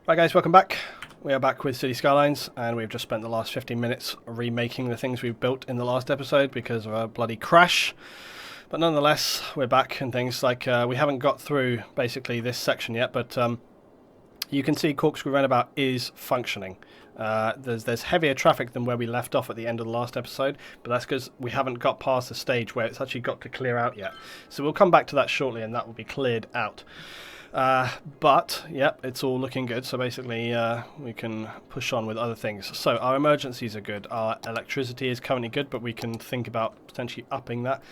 Right guys, welcome back. We are back with City Skylines, and we've just spent the last 15 minutes remaking the things we've built in the last episode because of a bloody crash. But nonetheless, we're back and things like, we haven't got through basically this section yet, but you can see Corkscrew Roundabout is functioning. There's heavier traffic than where we left off at the end of the last episode, but that's because we haven't got past the stage where it's actually got to clear out yet. So we'll come back to that shortly, and that will be cleared out. But, yep, it's all looking good, so basically we can push on with other things. So, our emergencies are good, our electricity is currently good, but we can think about potentially upping that.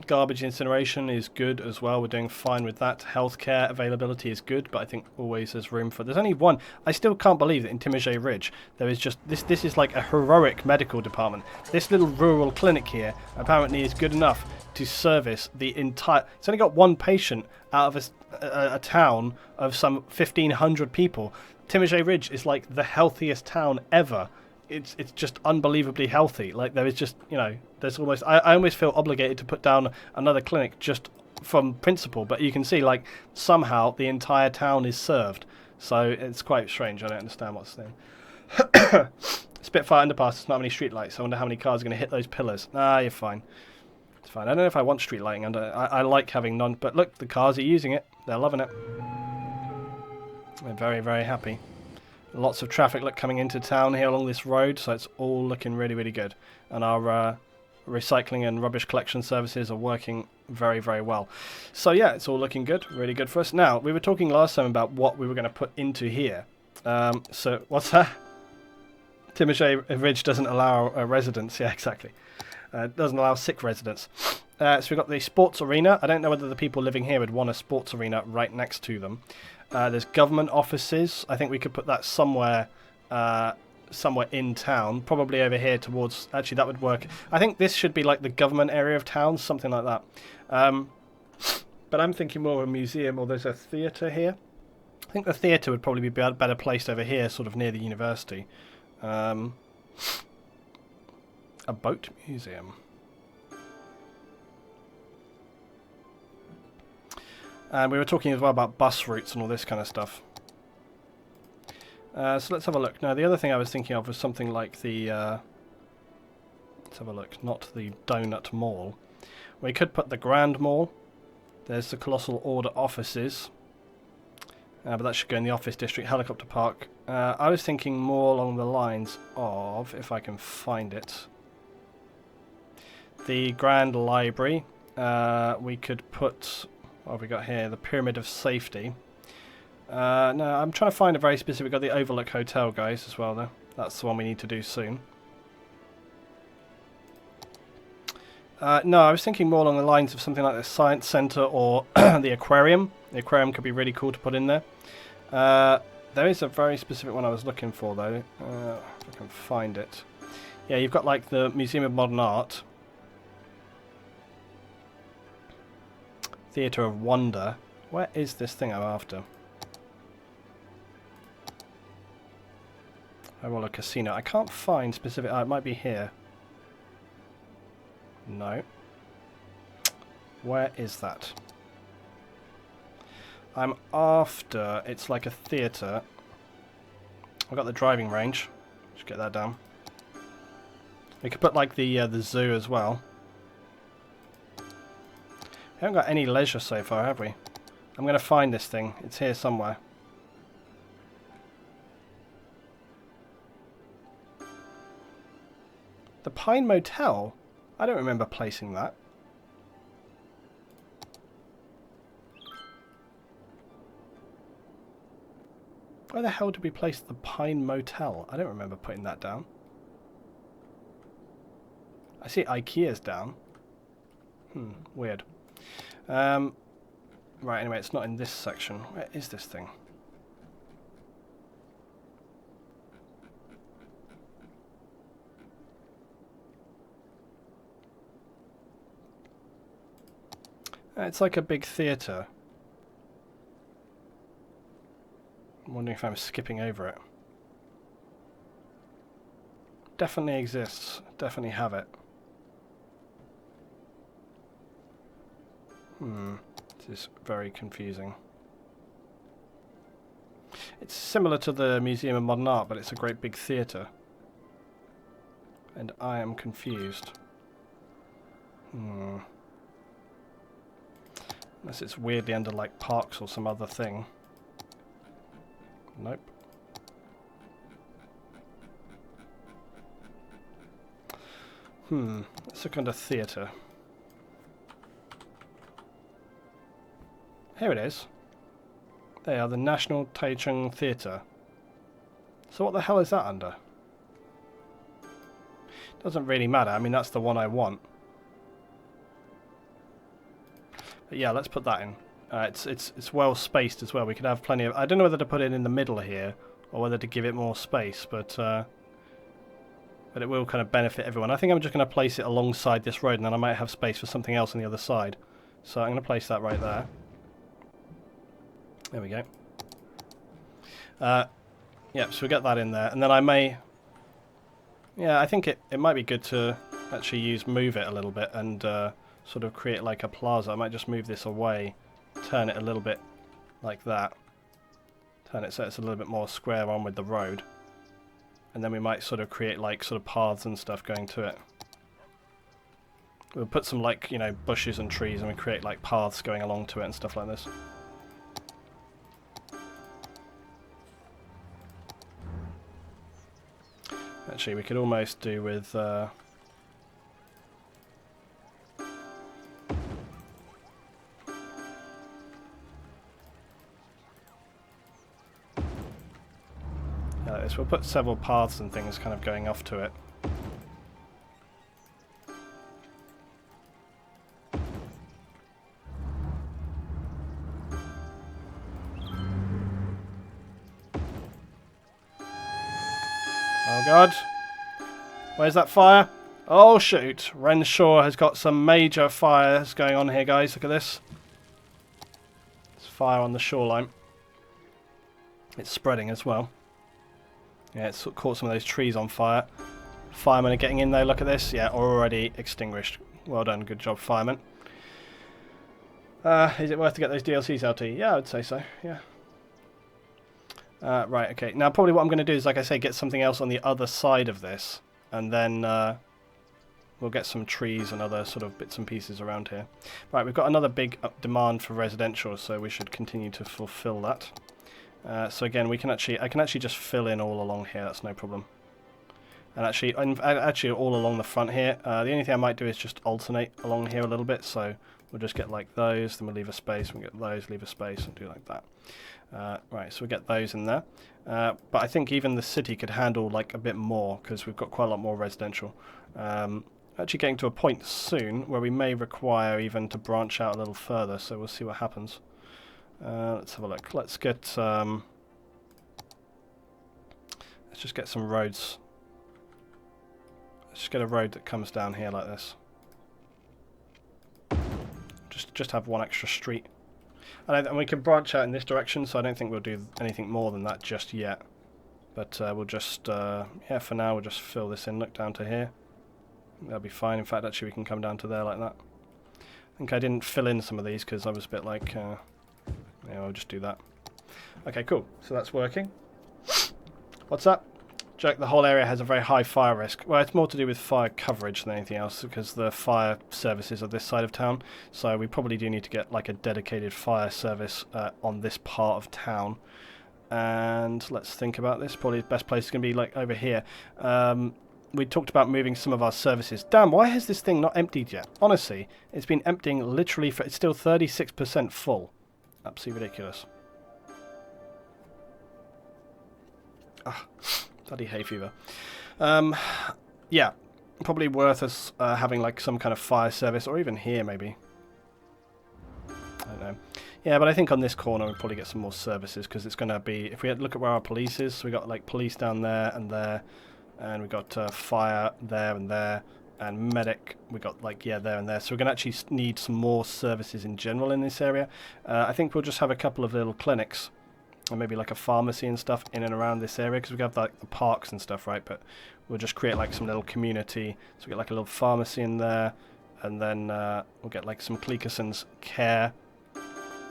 Garbage incineration is good as well, we're doing fine with that. Healthcare availability is good, but I think always there's room for... There's only one. I still can't believe that in Timogé Ridge there is just... This is like a heroic medical department. This little rural clinic here apparently is good enough to service the entire... It's only got one patient out of a town of some 1,500 people. Timogé Ridge is like the healthiest town ever. It's just unbelievably healthy. Like, there is just, you know, there's almost... I almost feel obligated to put down another clinic just from principle, but you can see, like, somehow the entire town is served. So it's quite strange. I don't understand what's there. Spitfire underpass does not have any street lights. I wonder how many cars are going to hit those pillars. Ah, you're fine. It's fine. I don't know if I want street lighting under... I like having none, but look, the cars are using it. They're loving it. They're very, very happy. Lots of traffic coming into town here along this road, so it's all looking really, really good. And our recycling and rubbish collection services are working very, very well. So yeah, it's all looking good, really good for us. Now, we were talking last time about what we were going to put into here. So, what's that? Timogé Ridge doesn't allow residents. Yeah, exactly. Doesn't allow sick residents. So we've got the sports arena. I don't know whether the people living here would want a sports arena right next to them. There's government offices. I think we could put that somewhere somewhere in town. Probably over here towards... Actually, that would work. I think this should be like the government area of town, something like that. But I'm thinking more of a museum, or there's a theatre here. I think the theatre would probably be better placed over here, sort of near the university. A boat museum. And we were talking as well about bus routes and all this kind of stuff. So let's have a look. Now, the other thing I was thinking of was something like the... let's have a look. Not the Donut Mall. We could put the Grand Mall. There's the Colossal Order offices. But that should go in the office district. Helicopter Park. I was thinking more along the lines of, if I can find it, the Grand Library. We could put... What have we got here? The Pyramid of Safety. No, I'm trying to find a very specific... We've got the Overlook Hotel, guys, as well, though. That's the one we need to do soon. No, I was thinking more along the lines of something like the Science Centre or the Aquarium. The Aquarium could be really cool to put in there. There is a very specific one I was looking for, though. If I can find it. Yeah, you've got, like, the Museum of Modern Art. Theatre of Wonder. Where is this thing I'm after? Oh, well, a casino. I can't find specific... it might be here. No. Where is that? I'm after... It's like a theatre. I've got the driving range. Just get that down. We could put, like, the zoo as well. We haven't got any leisure so far, have we? I'm going to find this thing. It's here somewhere. The Pine Motel? I don't remember placing that. Where the hell did we place the Pine Motel? I don't remember putting that down. I see IKEA's down. Weird. Right, anyway, it's not in this section. Where is this thing? It's like a big theatre. I'm wondering if I'm skipping over it. Definitely exists. Definitely have it. This is very confusing. It's similar to the Museum of Modern Art, but it's a great big theatre. And I am confused. Unless it's weirdly under like parks or some other thing. Nope. Let's look under theatre. Here it is. They are the National Taichung Theatre. So what the hell is that under? Doesn't really matter. I mean, that's the one I want. But yeah, let's put that in. It's well spaced as well. We could have plenty of... I don't know whether to put it in the middle here or whether to give it more space, but it will kind of benefit everyone. I think I'm just going to place it alongside this road, and then I might have space for something else on the other side. So I'm going to place that right there. There we go. Yep, so we get that in there, and then I may... Yeah, I think it might be good to actually move it a little bit and sort of create like a plaza. I might just move this away, turn it a little bit like that. Turn it so it's a little bit more square on with the road. And then we might sort of create like sort of paths and stuff going to it. We'll put some like, you know, bushes and trees, and we create like paths going along to it and stuff like this. Actually, we could almost do with... we'll put several paths and things kind of going off to it. Oh god. Where's that fire? Oh shoot. Renshaw has got some major fires going on here, guys. Look at this. There's fire on the shoreline. It's spreading as well. Yeah, it's caught some of those trees on fire. Firemen are getting in there. Look at this. Yeah, already extinguished. Well done. Good job, firemen. Is it worth to get those DLCs out to you? Yeah, I would say so. Yeah. Right, okay. Now, probably what I'm going to do is, like I say, get something else on the other side of this. And then we'll get some trees and other sort of bits and pieces around here. Right, we've got another big demand for residential, so we should continue to fulfill that. So again, I can actually just fill in all along here. That's no problem. And actually all along the front here. The only thing I might do is just alternate along here a little bit. So we'll just get like those, then we'll leave a space. We'll get those, leave a space, and do like that. Right, so we get those in there. But I think even the city could handle like a bit more because we've got quite a lot more residential. Actually getting to a point soon where we may require even to branch out a little further. So we'll see what happens. Let's have a look. Let's get let's just get some roads. Let's just get a road that comes down here like this. Just have one extra street. And we can branch out in this direction, so I don't think we'll do anything more than that just yet. But we'll just yeah, for now we'll just fill this in. Look down to here. That'll be fine. In fact, actually we can come down to there like that. I think I didn't fill in some of these because I was a bit like yeah, I'll just do that. Okay, cool. So that's working. What's that? Jack, the whole area has a very high fire risk. Well, it's more to do with fire coverage than anything else because the fire services are this side of town. So we probably do need to get like a dedicated fire service on this part of town. And let's think about this. Probably the best place is going to be like over here. We talked about moving some of our services. Damn, why has this thing not emptied yet? Honestly, it's been emptying literally for... It's still 36% full. Absolutely ridiculous. Ah, bloody hay fever. Yeah, probably worth us having like some kind of fire service, or even here maybe. I don't know. Yeah, but I think on this corner we'll probably get some more services because it's going to be... If we look at where our police is, so we got like police down there, and we got fire there and there. And medic, we got like, yeah, there and there. So we're going to actually need some more services in general in this area. I think we'll just have a couple of little clinics. Or maybe like a pharmacy and stuff in and around this area. Because we have like the parks and stuff, right? But we'll just create like some little community. So we get like a little pharmacy in there. And then we'll get like some Cleakerson's care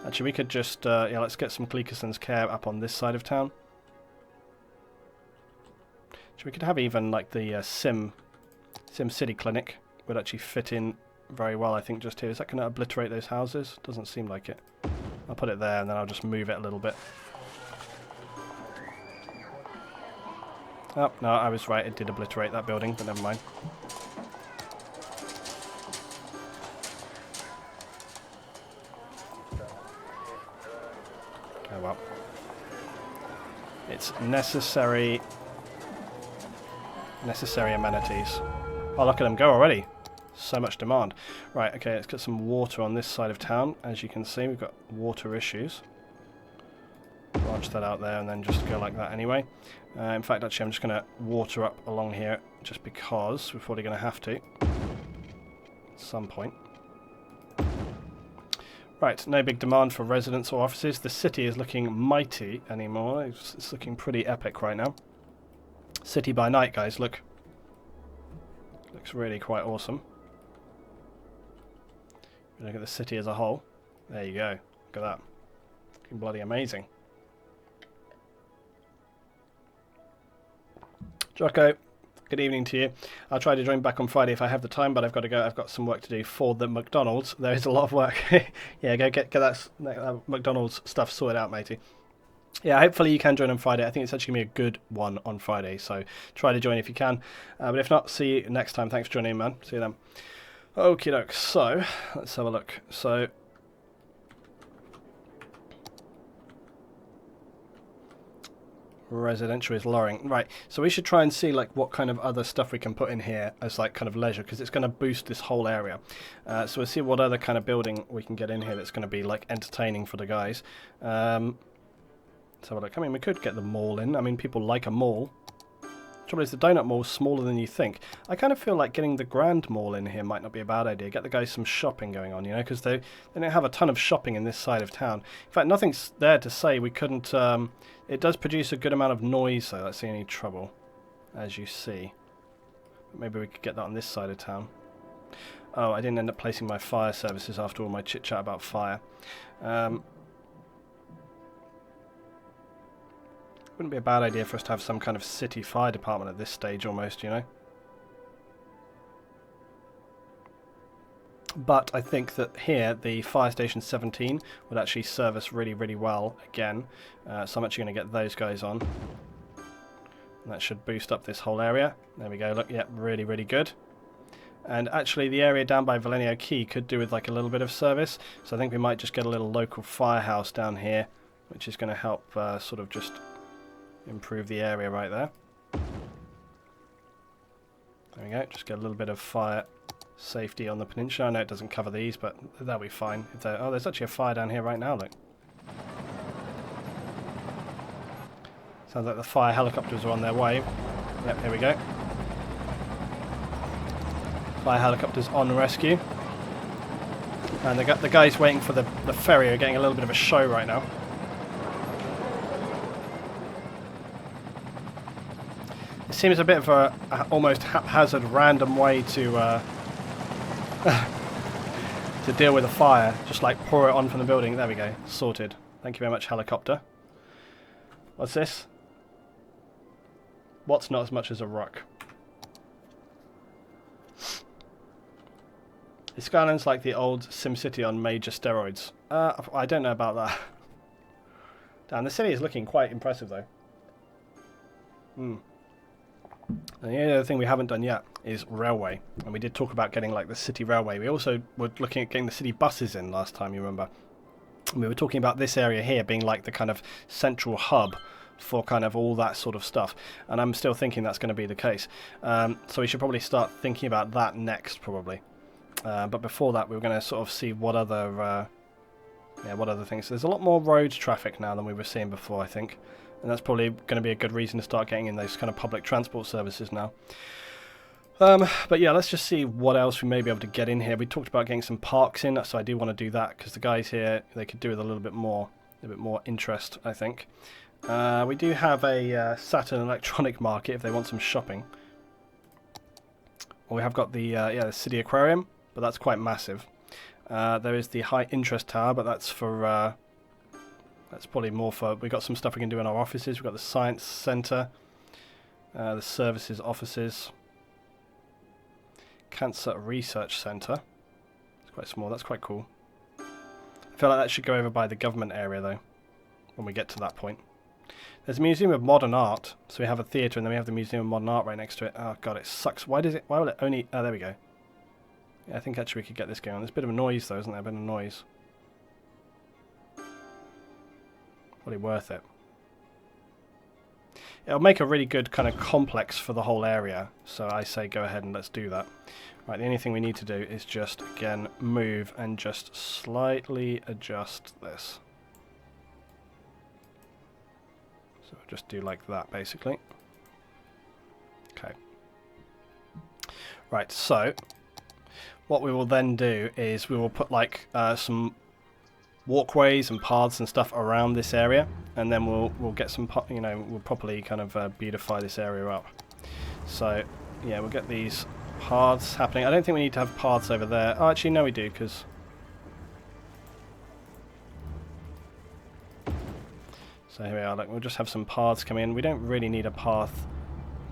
Actually, we could just, yeah, let's get some Gleekeson's care up on this side of town. So we could have even like the Sim City Clinic would actually fit in very well, I think, just here. Is that going to obliterate those houses? Doesn't seem like it. I'll put it there and then I'll just move it a little bit. Oh, no, I was right. It did obliterate that building, but never mind. Oh well. It's necessary amenities. Oh, look at them go already. So much demand. Right, okay, let's get some water on this side of town. As you can see, we've got water issues. Branch that out there and then just go like that anyway. In fact, actually, I'm just going to water up along here just because we're probably going to have to at some point. Right, no big demand for residents or offices. The city is looking mighty anymore. It's looking pretty epic right now. City by night, guys, look. Looks really quite awesome. Look at the city as a whole. There you go. Look at that. Looking bloody amazing. Jocko, good evening to you. I'll try to join back on Friday if I have the time, but I've got to go. I've got some work to do for the McDonald's. There is a lot of work. Yeah, go get that McDonald's stuff sorted out, matey. Yeah, hopefully you can join on Friday. I think it's actually going to be a good one on Friday, so try to join if you can. But if not, see you next time. Thanks for joining in, man. See you then. Okie doke, so let's have a look. So residential is lowering. Right, so we should try and see like what kind of other stuff we can put in here as like kind of leisure, because it's going to boost this whole area. So we'll see what other kind of building we can get in here that's going to be like entertaining for the guys. Let's have a look. I mean, we could get the mall in. I mean, people like a mall. Trouble is, the donut mall is smaller than you think. I kind of feel like getting the Grand Mall in here might not be a bad idea. Get the guys some shopping going on, you know, because they don't have a ton of shopping in this side of town. In fact, nothing's there to say we couldn't... it does produce a good amount of noise, though. That's the only trouble, as you see. Maybe we could get that on this side of town. Oh, I didn't end up placing my fire services after all my chit-chat about fire. Wouldn't be a bad idea for us to have some kind of city fire department at this stage almost, you know. But I think that here the fire station 17 would actually serve us really, really well again. So I'm actually going to get those guys on. And that should boost up this whole area. There we go, look, yeah, really, really good. And actually the area down by Valenio Quay could do with like a little bit of service. So I think we might just get a little local firehouse down here, which is going to help sort of just improve the area right there. There we go, just get a little bit of fire safety on the peninsula. I know it doesn't cover these, but that'll be fine. If oh, there's actually a fire down here right now, look. Sounds like the fire helicopters are on their way. Yep, here we go. Fire helicopters on rescue. And the guys waiting for the ferry are getting a little bit of a show right now. It seems a bit of a almost haphazard, random way to to deal with a fire. Just like pour it on from the building. There we go. Sorted. Thank you very much, helicopter. What's this? What's not as much as a rock? Is Skylines like the old SimCity on major steroids? I don't know about that. Damn, the city is looking quite impressive though. And the other thing we haven't done yet is railway. And we did talk about getting like the city railway. We also were looking at getting the city buses in last time, you remember. And we were talking about this area here being like the kind of central hub for kind of all that sort of stuff. And I'm still thinking that's going to be the case. So we should probably start thinking about that next, probably. But before that, we were going to sort of see what other things. There's a lot more road traffic now than we were seeing before, I think. And that's probably going to be a good reason to start getting in those kind of public transport services now. But yeah, let's just see what else we may be able to get in here. We talked about getting some parks in, so I do want to do that because the guys here, they could do with a little bit more interest, I think. We do have a Saturn electronic market if they want some shopping. Well, we have got the the city aquarium, but that's quite massive. There is the high interest tower, but that's for that's probably more for, we've got some stuff we can do in our offices. We've got the science centre, the services offices, cancer research centre. It's quite small, that's quite cool. I feel like that should go over by the government area though, when we get to that point. There's a museum of modern art, so we have a theatre and then we have the museum of modern art right next to it. Oh god, it sucks. Why will it only, oh there we go. Yeah, I think actually we could get this going on. There's a bit of a noise though, isn't there? A bit of noise. Probably worth it. It'll make a really good kind of complex for the whole area, so I say go ahead and let's do that. Right, the only thing we need to do is just, again, move and just slightly adjust this. So we'll just do like that, basically. Okay. Right, so what we will then do is we will put like some walkways and paths and stuff around this area, and then we'll get some, you know, we'll properly kind of beautify this area up. So yeah, we'll get these paths happening. I don't think we need to have paths over there. Oh, actually no we do, because so here we are. Like, we'll just have some paths come in. We don't really need a path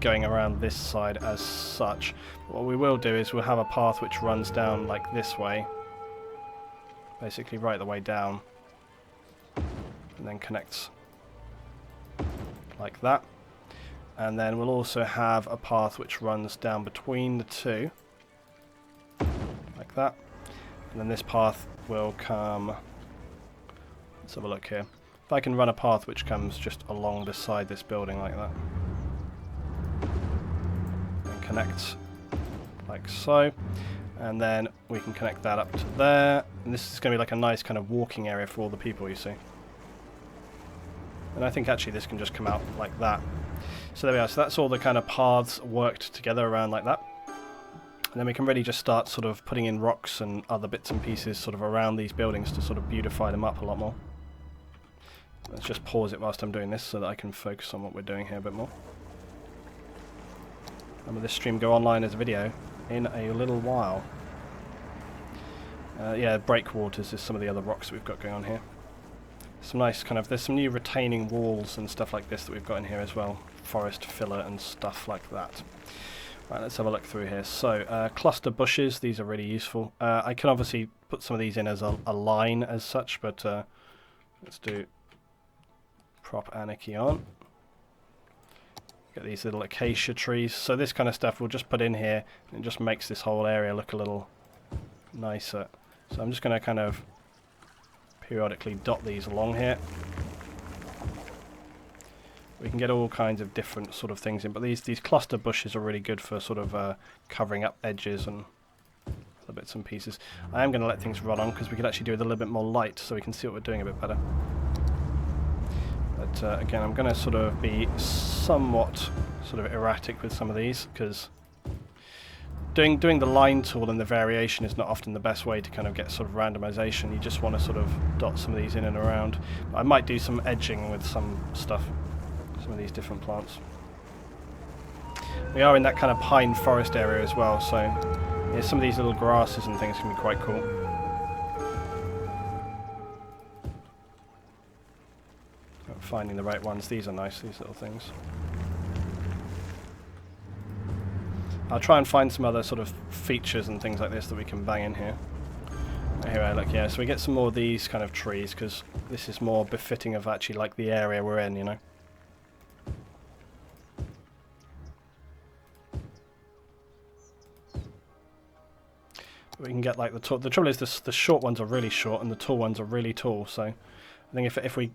going around this side as such. What we will do is we'll have a path which runs down like this way, basically right the way down, and then connects like that. And then we'll also have a path which runs down between the two, like that. And then this path will come, let's have a look here. If I can run a path which comes just along beside this building like that, and connects like so. And then we can connect that up to there. And this is going to be like a nice kind of walking area for all the people, you see. And I think actually this can just come out like that. So there we are. So that's all the kind of paths worked together around like that. And then we can really just start sort of putting in rocks and other bits and pieces sort of around these buildings to sort of beautify them up a lot more. Let's just pause it whilst I'm doing this so that I can focus on what we're doing here a bit more. And will this stream go online as a video in a little while? Yeah, breakwaters is some of the other rocks that we've got going on here. Some nice kind of, there's some new retaining walls and stuff like this that we've got in here as well. Forest filler and stuff like that. Right, let's have a look through here. So, cluster bushes, these are really useful. I can obviously put some of these in as a line as such, but let's do prop anarchy on. Get these little acacia trees. So this kind of stuff we'll just put in here, and it just makes this whole area look a little nicer. So I'm just going to kind of periodically dot these along here. We can get all kinds of different sort of things in, but these cluster bushes are really good for sort of covering up edges and other bits and pieces. I am going to let things run on because we could actually do with a little bit more light so we can see what we're doing a bit better. But again, I'm going to sort of be somewhat sort of erratic with some of these, because doing the line tool and the variation is not often the best way to kind of get sort of randomization. You just want to sort of dot some of these in and around. But I might do some edging with some stuff, some of these different plants. We are in that kind of pine forest area as well, so yeah, some of these little grasses and things can be quite cool. Finding the right ones. These are nice, these little things. I'll try and find some other sort of features and things like this that we can bang in here. Here I look, yeah, so we get some more of these kind of trees, because this is more befitting of actually like the area we're in, you know. We can get like the trouble is the short ones are really short and the tall ones are really tall, so I think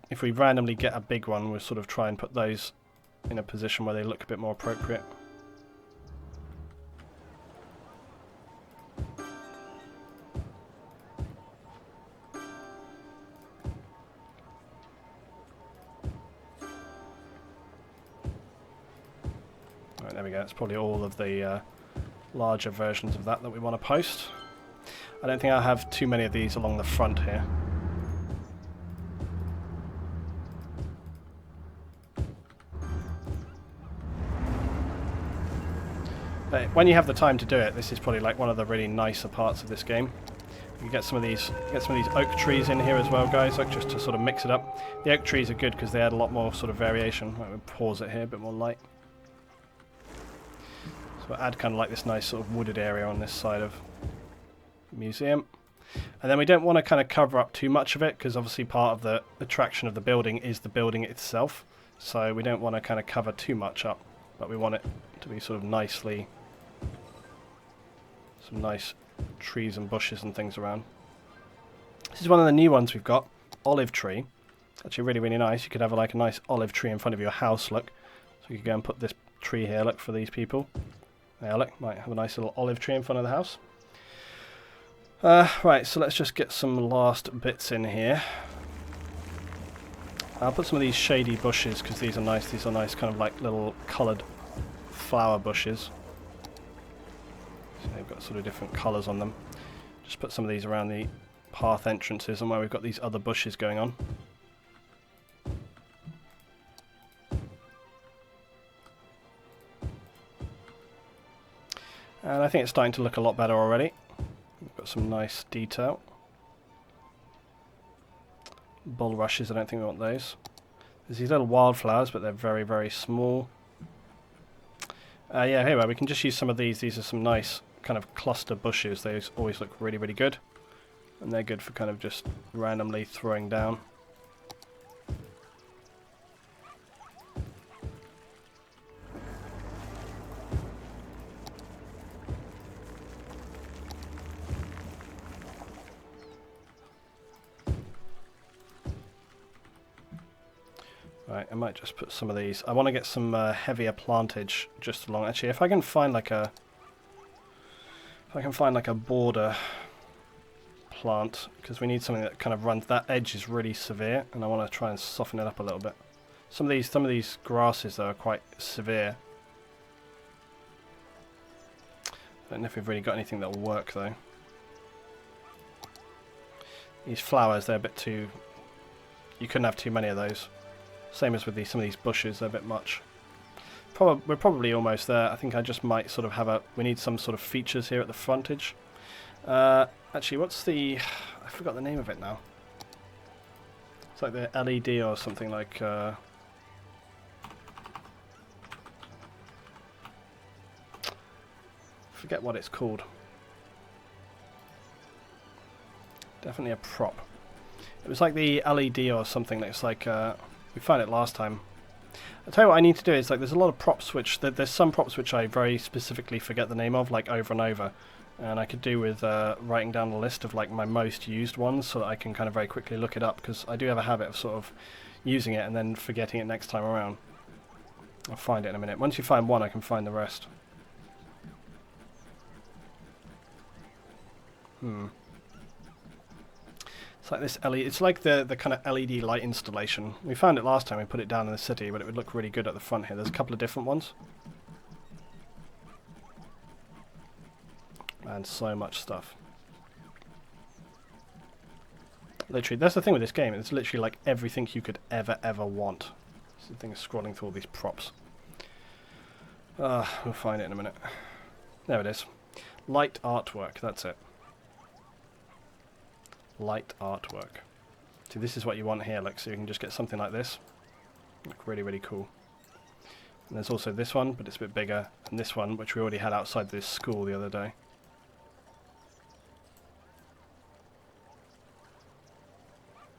if we randomly get a big one, we'll sort of try and put those in a position where they look a bit more appropriate. Right, there we go. It's probably all of the larger versions of that we want to post. I don't think I have too many of these along the front here. But when you have the time to do it, this is probably like one of the really nicer parts of this game. You get some of these oak trees in here as well, guys, like just to sort of mix it up. The oak trees are good because they add a lot more sort of variation. Right, we'll pause it here, a bit more light. So we'll add kind of like this nice sort of wooded area on this side of the museum. And then we don't want to kind of cover up too much of it because obviously part of the attraction of the building is the building itself. So we don't want to kind of cover too much up, but we want it to be sort of nicely, some nice trees and bushes and things around. This is one of the new ones we've got, olive tree. It's actually really, really nice. You could have like a nice olive tree in front of your house, look. So you could go and put this tree here, look, for these people. There, look, might have a nice little olive tree in front of the house. Right, so let's just get some last bits in here. I'll put some of these shady bushes because these are nice. These are nice kind of like little coloured flower bushes. So they've got sort of different colours on them. Just put some of these around the path entrances and where we've got these other bushes going on. And I think it's starting to look a lot better already. We've got some nice detail. Bulrushes, I don't think we want those. There's these little wildflowers, but they're very, very small. Yeah, here we can just use some of these. These are some nice kind of cluster bushes. They always look really, really good. And they're good for kind of just randomly throwing down. Right, I might just put some of these. I want to get some heavier plantage just along. Actually, if I can find like a border plant, because we need something that kind of runs. That edge is really severe, and I want to try and soften it up a little bit. Some of these grasses though are quite severe. I don't know if we've really got anything that will work though. These flowers, they're a bit too. You couldn't have too many of those. Same as with some of these bushes, they're a bit much. We're probably almost there. I think I just might sort of have we need some sort of features here at the frontage. Actually, what's I forgot the name of it now. It's like the LED or something like... forget what it's called. Definitely a prop. It was like the LED or something that's like... we found it last time. I'll tell you what I need to do is, like, there's a lot of props which... There's some props which I very specifically forget the name of, like, over and over. And I could do with writing down a list of, like, my most used ones so that I can kind of very quickly look it up, because I do have a habit of sort of using it and then forgetting it next time around. I'll find it in a minute. Once you find one, I can find the rest. It's like this LED. It's like the kind of LED light installation. We found it last time. We put it down in the city, but it would look really good at the front here. There's a couple of different ones. And so much stuff. Literally, that's the thing with this game. It's literally like everything you could ever want. This thing is scrolling through all these props. We'll find it in a minute. There it is. Light artwork. That's it. Light artwork. See, this is what you want here, like, so you can just get something like this. Look really, really cool. And there's also this one, but it's a bit bigger, and this one, which we already had outside this school the other day.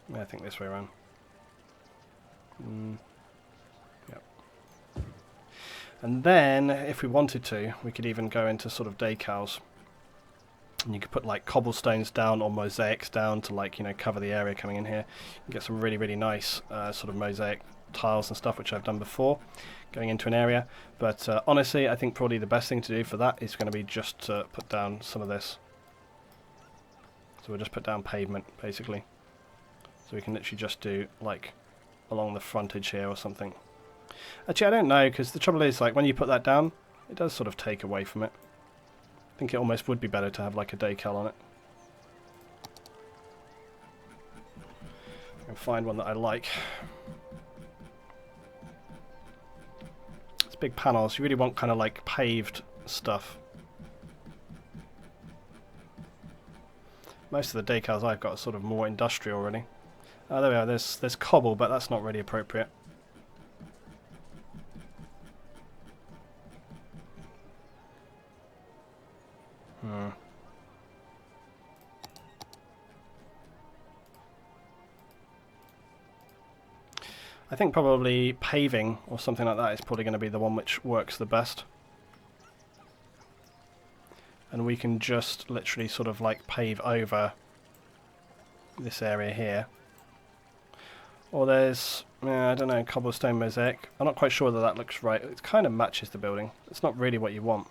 Yeah, I think this way around. Yep. And then, if we wanted to, we could even go into sort of decals. And you could put like cobblestones down or mosaics down to, like, you know, cover the area coming in here. You can get some really, really nice sort of mosaic tiles and stuff, which I've done before, going into an area. But honestly, I think probably the best thing to do for that is going to be just to put down some of this. So we'll just put down pavement, basically. So we can literally just do, like, along the frontage here or something. Actually, I don't know, because the trouble is, like, when you put that down, it does sort of take away from it. I think it almost would be better to have like a decal on it. I can find one that I like. It's big panels. You really want kind of like paved stuff. Most of the decals I've got are sort of more industrial, really. Oh, there we are. There's cobble, but that's not really appropriate. I think probably paving or something like that is probably going to be the one which works the best. And we can just literally sort of like pave over this area here. Or there's, I don't know, cobblestone mosaic. I'm not quite sure that that looks right. It kind of matches the building. It's not really what you want.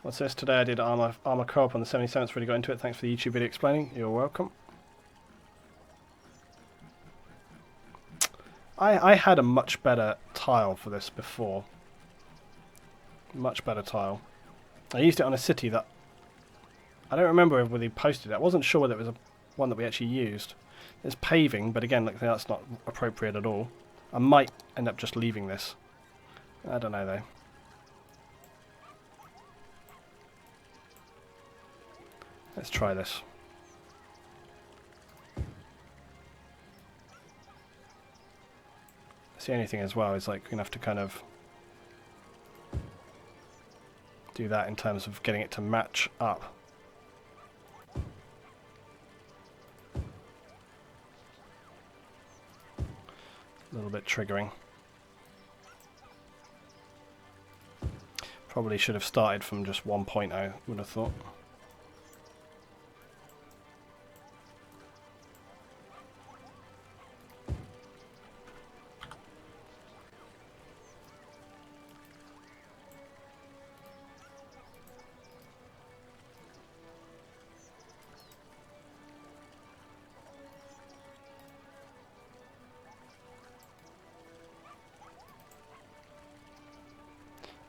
What's this? Today I did armor co-op on the 77th. Really got into it. Thanks for the YouTube video explaining. You're welcome. I had a much better tile for this before. Much better tile. I used it on a city that... I don't remember whether he posted it. I wasn't sure whether it was one that we actually used. There's paving, but again, look, that's not appropriate at all. I might end up just leaving this. I don't know, though. Let's try this. That's the only thing as well, is like you're going to have to kind of do that in terms of getting it to match up. A little bit triggering. Probably should have started from just 1.0, would have thought.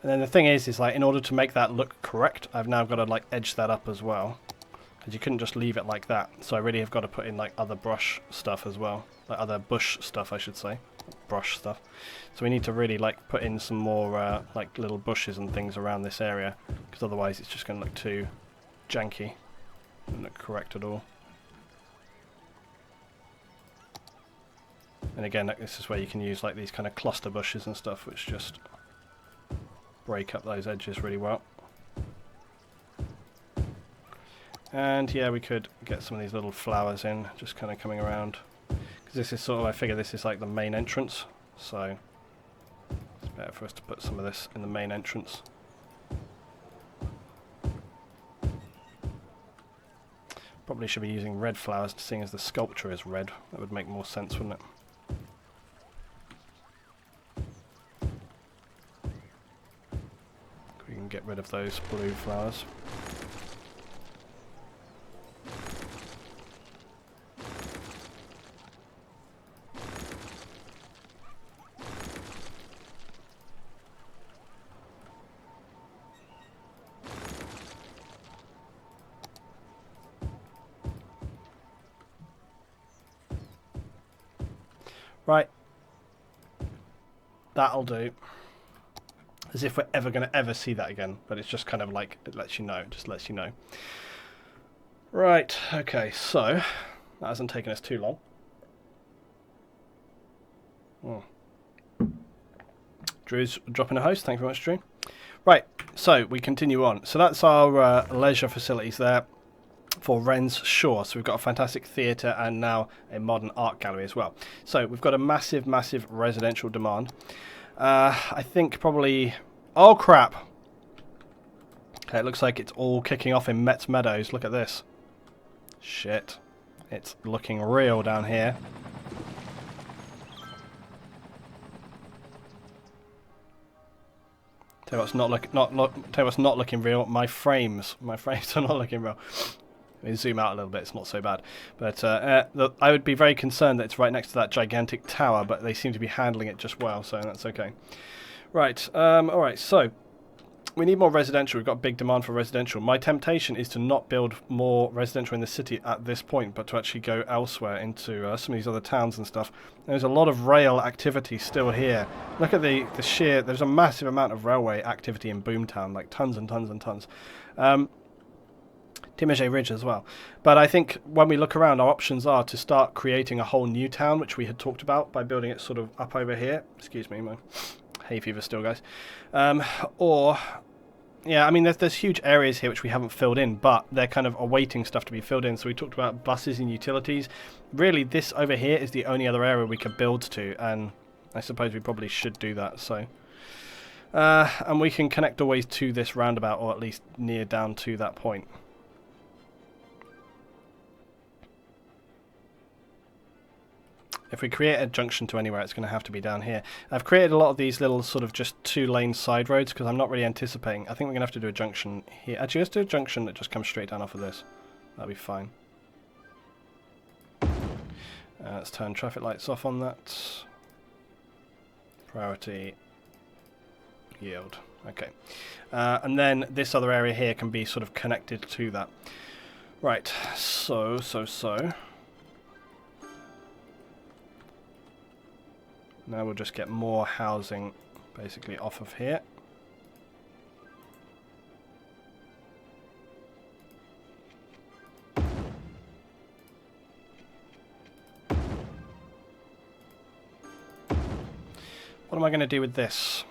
And then the thing is like in order to make that look correct, I've now got to like edge that up as well. Because you couldn't just leave it like that. So I really have got to put in like other brush stuff as well. Like other bush stuff, I should say. Brush stuff. So we need to really like put in some more like little bushes and things around this area. Because otherwise it's just going to look too janky. Doesn't look correct at all. And again, this is where you can use like these kind of cluster bushes and stuff, which just break up those edges really well. And yeah, we could get some of these little flowers in, just kind of coming around. Because this is sort of, I figure this is like the main entrance, so it's better for us to put some of this in the main entrance. Probably should be using red flowers, seeing as the sculpture is red. That would make more sense, wouldn't it? We can get rid of those blue flowers. Right, that'll do. As if we're ever going to ever see that again, but it's just kind of like, it lets you know, just lets you know. Right, okay, so, that hasn't taken us too long. Drew's dropping a host, thank you very much, Drew. Right, so we continue on. So that's our leisure facilities there for Wren's Shore. So we've got a fantastic theatre and now a modern art gallery as well. So we've got a massive, massive residential demand. I think probably... Oh, crap! Okay, it looks like it's all kicking off in Metz Meadows. Look at this. Shit. It's looking real down here. Tell you what's not looking real. My frames are not looking real. Let me zoom out a little bit, it's not so bad. But I would be very concerned that it's right next to that gigantic tower, but they seem to be handling it just well, so that's okay. Right, alright, so we need more residential. We've got a big demand for residential. My temptation is to not build more residential in the city at this point, but to actually go elsewhere into some of these other towns and stuff. There's a lot of rail activity still here. Look at the sheer... There's a massive amount of railway activity in Boomtown, like tons and tons and tons. Timage Ridge as well. But I think when we look around, our options are to start creating a whole new town, which we had talked about by building it sort of up over here. Excuse me, my hay fever still, guys. Or, yeah, I mean, there's huge areas here which we haven't filled in, but they're kind of awaiting stuff to be filled in. So we talked about buses and utilities. Really, this over here is the only other area we could build to, and I suppose we probably should do that. So, and we can connect always to this roundabout, or at least near down to that point. If we create a junction to anywhere, it's going to have to be down here. I've created a lot of these little sort of just 2-lane side roads because I'm not really anticipating. I think we're going to have to do a junction here. Actually, let's do a junction that just comes straight down off of this. That'll be fine. Let's turn traffic lights off on that. Priority. Yield. Okay. And then this other area here can be sort of connected to that. Right. So. Now we'll just get more housing basically off of here. What am I going to do with this?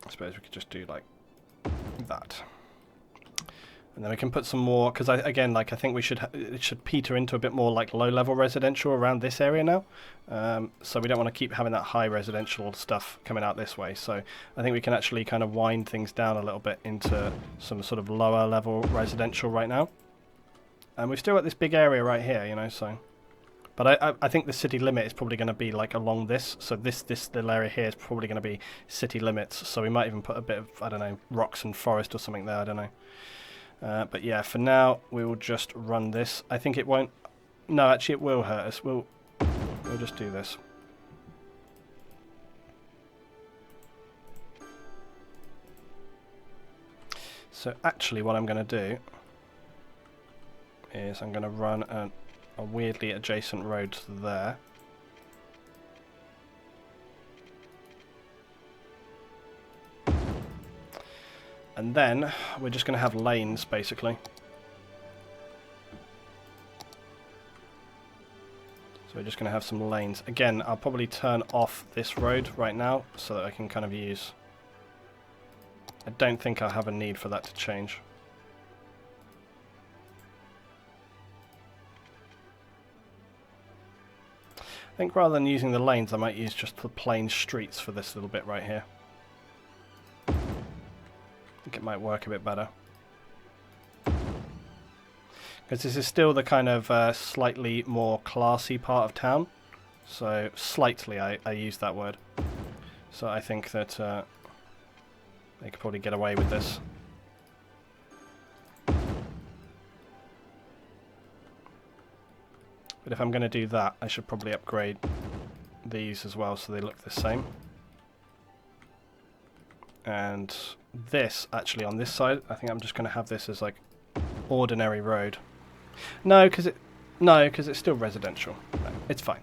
I suppose we could just do like that. And then we can put some more, because again, I think we should it should peter into a bit more like low-level residential around this area now. So we don't want to keep having that high residential stuff coming out this way. So I think we can actually kind of wind things down a little bit into some sort of lower-level residential right now. And we've still got this big area right here, you know. So, but I think the city limit is probably going to be like along this. So this little area here is probably going to be city limits. So we might even put a bit of, I don't know, rocks and forest or something there. I don't know. But yeah, for now we will just run this. I think it won't. No, actually, it will hurt us. We'll just do this. So actually, what I'm going to do is I'm going to run a weirdly adjacent road to there. And then we're just going to have lanes, basically. So we're just going to have some lanes. Again, I'll probably turn off this road right now so that I can kind of use... I don't think I'll have a need for that to change. I think rather than using the lanes, I might use just the plain streets for this little bit right here. I think it might work a bit better. Because this is still the kind of slightly more classy part of town. So, slightly, I use that word. So I think that they could probably get away with this. But if I'm going to do that, I should probably upgrade these as well so they look the same. And this, actually, on this side, I think I'm just going to have this as like ordinary road. No, because it's still residential. No, it's fine.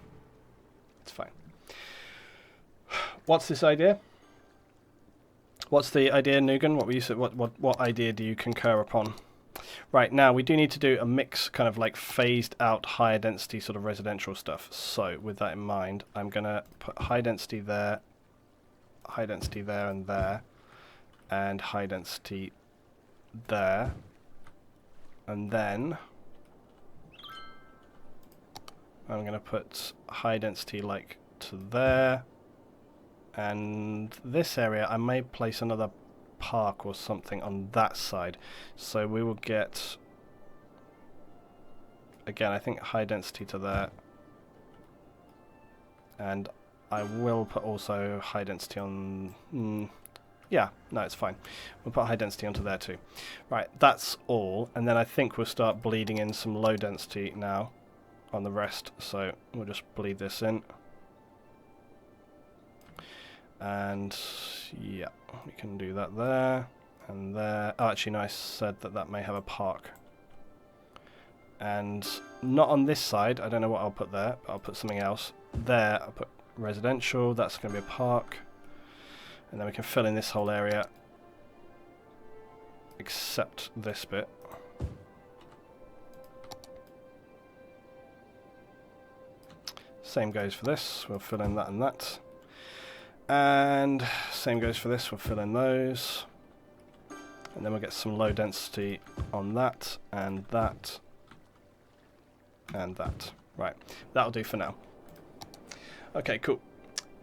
It's fine. What's this idea? What's the idea, Nugan? What idea do you concur upon? Right, now we do need to do a mix, kind of like phased out higher density sort of residential stuff. So with that in mind, I'm going to put high density there and there, and high density there, and then I'm going to put high density like to there, and this area I may place another park or something on that side, so we will get, again, I think high density to there, and I will put also high density on, yeah, no, it's fine. We'll put high density onto there too. Right, that's all, and then I think we'll start bleeding in some low density now on the rest, so we'll just bleed this in. And yeah, we can do that there and there. Oh, actually, no, I said that that may have a park. And not on this side. I don't know what I'll put there, but I'll put something else. There, I'll put residential. That's going to be a park. And then we can fill in this whole area. except this bit. Same goes for this, we'll fill in that and that. And same goes for this, we'll fill in those. And then we'll get some low density on that, and that, and that. Right, that'll do for now. Okay, cool.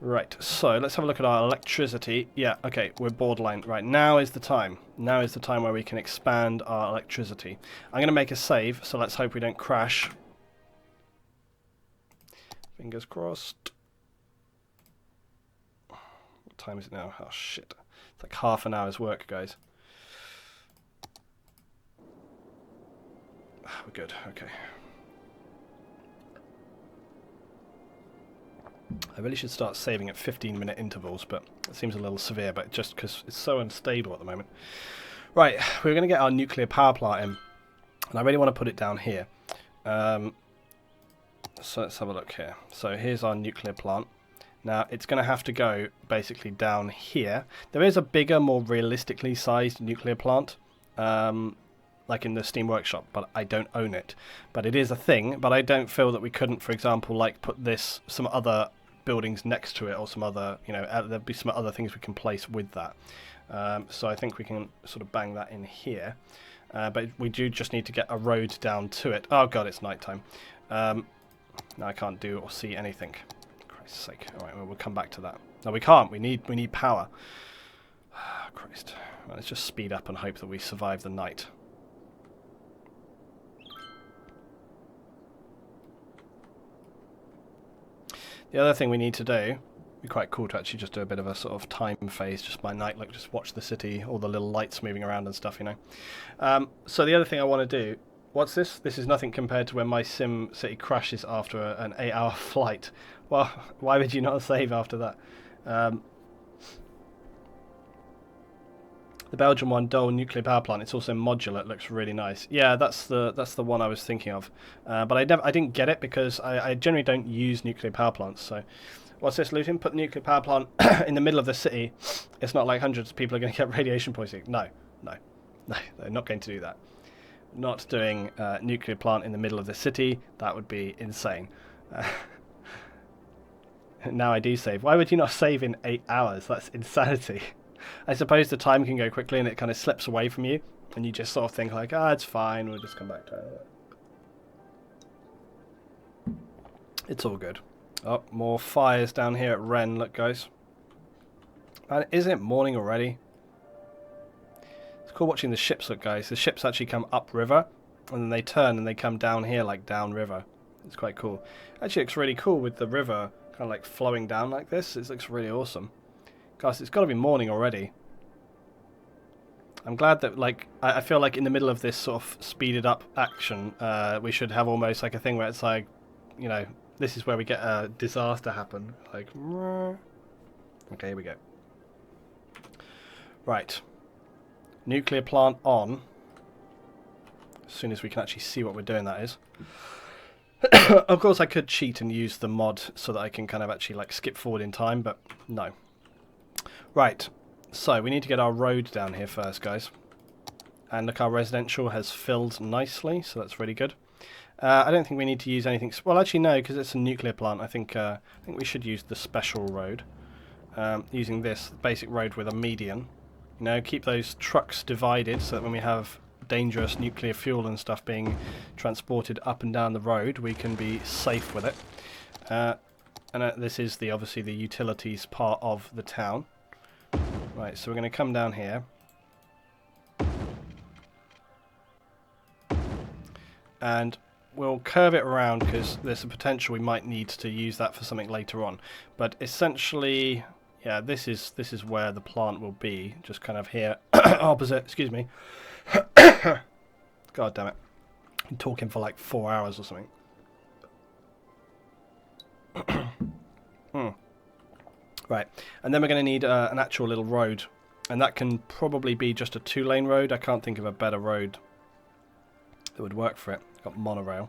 Right, so let's have a look at our electricity. Yeah, okay, we're borderline. Right, now is the time. Now is the time where we can expand our electricity. I'm going to make a save, so let's hope we don't crash. Fingers crossed. What time is it now? Oh, shit. It's like half an hour's work, guys. We're good, okay. I really should start saving at 15-minute intervals, but it seems a little severe, but just because it's so unstable at the moment. Right, we're going to get our nuclear power plant in, and I really want to put it down here. So let's have a look here. So here's our nuclear plant. Now, it's going to have to go basically down here. There is a bigger, more realistically sized nuclear plant, like in the Steam Workshop, but I don't own it. But it is a thing, but I don't feel that we couldn't, for example, like put this, some other buildings next to it, or some other, you know, there'd be some other things we can place with that. So I think we can sort of bang that in here. But we do just need to get a road down to it. Oh god, it's nighttime. Now I can't do or see anything. For Christ's sake. Alright, well, we'll come back to that. No, we can't. We need power. Christ. Well, let's just speed up and hope that we survive the night. The other thing we need to do, it'd be quite cool to actually just do a bit of a sort of time phase just by night, like just watch the city, all the little lights moving around and stuff, you know. So the other thing I want to do, what's this? This is nothing compared to when my sim city crashes after an 8-hour flight. Well, why would you not save after that? The Belgian one, Dole nuclear power plant. It's also modular. It looks really nice. Yeah, that's the one I was thinking of. But I didn't get it because I generally don't use nuclear power plants. So, what's this, Luton? Put the nuclear power plant in the middle of the city. It's not like hundreds of people are going to get radiation poisoning. No, they're not going to do that. Not doing a nuclear plant in the middle of the city. That would be insane. Now I do save. Why would you not save in 8 hours? That's insanity. I suppose the time can go quickly and it kind of slips away from you, and you just sort of think like, ah, it's fine, we'll just come back to it. It's all good. Oh, more fires down here at Wren, look guys. Man, isn't it morning already? It's cool watching the ships, look guys. The ships actually come upriver, and then they turn and they come down here like downriver. It's quite cool. Actually, it looks really cool with the river kind of like flowing down like this. It looks really awesome. Guys, it's got to be morning already. I'm glad that, like, I feel like in the middle of this sort of speeded up action, we should have almost like a thing where it's like, you know, this is where we get a disaster happen. Like, okay, here we go. Right. Nuclear plant on. As soon as we can actually see what we're doing, that is. Of course, I could cheat and use the mod so that I can kind of actually, like, skip forward in time, but no. Right, so we need to get our road down here first, guys. And look, our residential has filled nicely, so that's really good. I don't think we need to use anything... Well, actually, no, because it's a nuclear plant. I think we should use the special road. Using this basic road with a median. You know, keep those trucks divided so that when we have dangerous nuclear fuel and stuff being transported up and down the road, we can be safe with it. And this is obviously the utilities part of the town. Right, so we're going to come down here. And we'll curve it around because there's a potential we might need to use that for something later on. But essentially, yeah, this is where the plant will be. Just kind of here, opposite, excuse me. God damn it. I'm talking for like 4 hours or something. Right, and then we're going to need an actual little road, and that can probably be just a 2-lane road. I can't think of a better road that would work for it. Got monorail.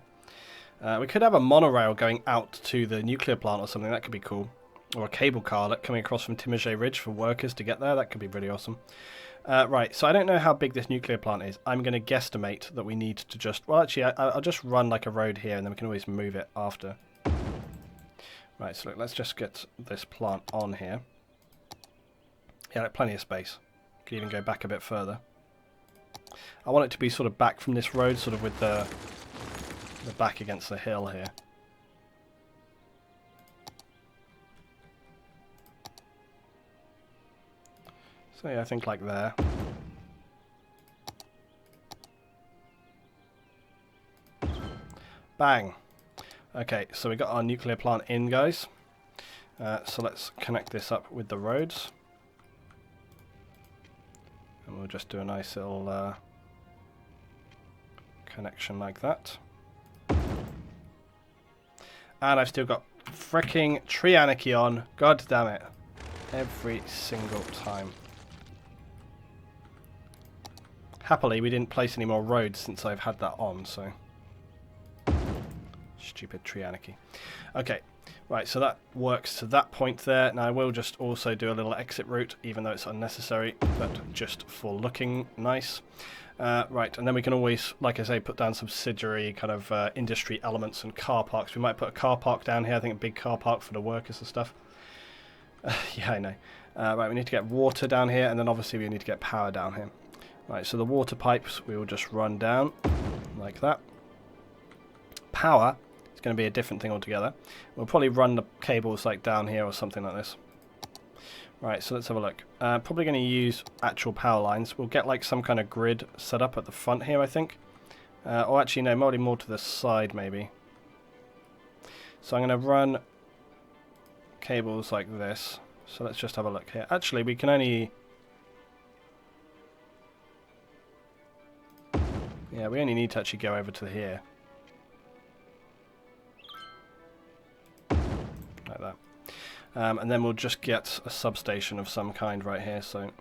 We could have a monorail going out to the nuclear plant or something. That could be cool. Or a cable car coming across from Timogé Ridge for workers to get there. That could be really awesome. Right, so I don't know how big this nuclear plant is. I'm going to guesstimate that we need to just... Well, actually, I'll just run like a road here, and then we can always move it after. Right, so look, let's just get this plant on here. Yeah, like plenty of space. Could even go back a bit further. I want it to be sort of back from this road, sort of with the back against the hill here. So yeah, I think like there. Bang! Okay, so we got our nuclear plant in, guys. So let's connect this up with the roads. And we'll just do a nice little connection like that. And I've still got fricking tree anarchy on. God damn it. Every single time. Happily, we didn't place any more roads since I've had that on, so... Stupid tree anarchy. Okay, right, so that works to that point there. Now I will just also do a little exit route, even though it's unnecessary, but just for looking nice. Right, and then we can always, like I say, put down subsidiary kind of industry elements and car parks. We might put a car park down here, I think a big car park for the workers and stuff. Yeah, I know. Right, we need to get water down here, and then obviously we need to get power down here. Right, so the water pipes we will just run down like that. Power is going to be a different thing altogether. We'll probably run the cables like down here or something like this. Right, so let's have a look. Probably going to use actual power lines. We'll get like some kind of grid set up at the front here, I think. Or actually, no, probably more to the side maybe. So I'm going to run cables like this. So let's just have a look here. Actually, we can only... Yeah, we only need to actually go over to here. Like that. And then we'll just get a substation of some kind right here. So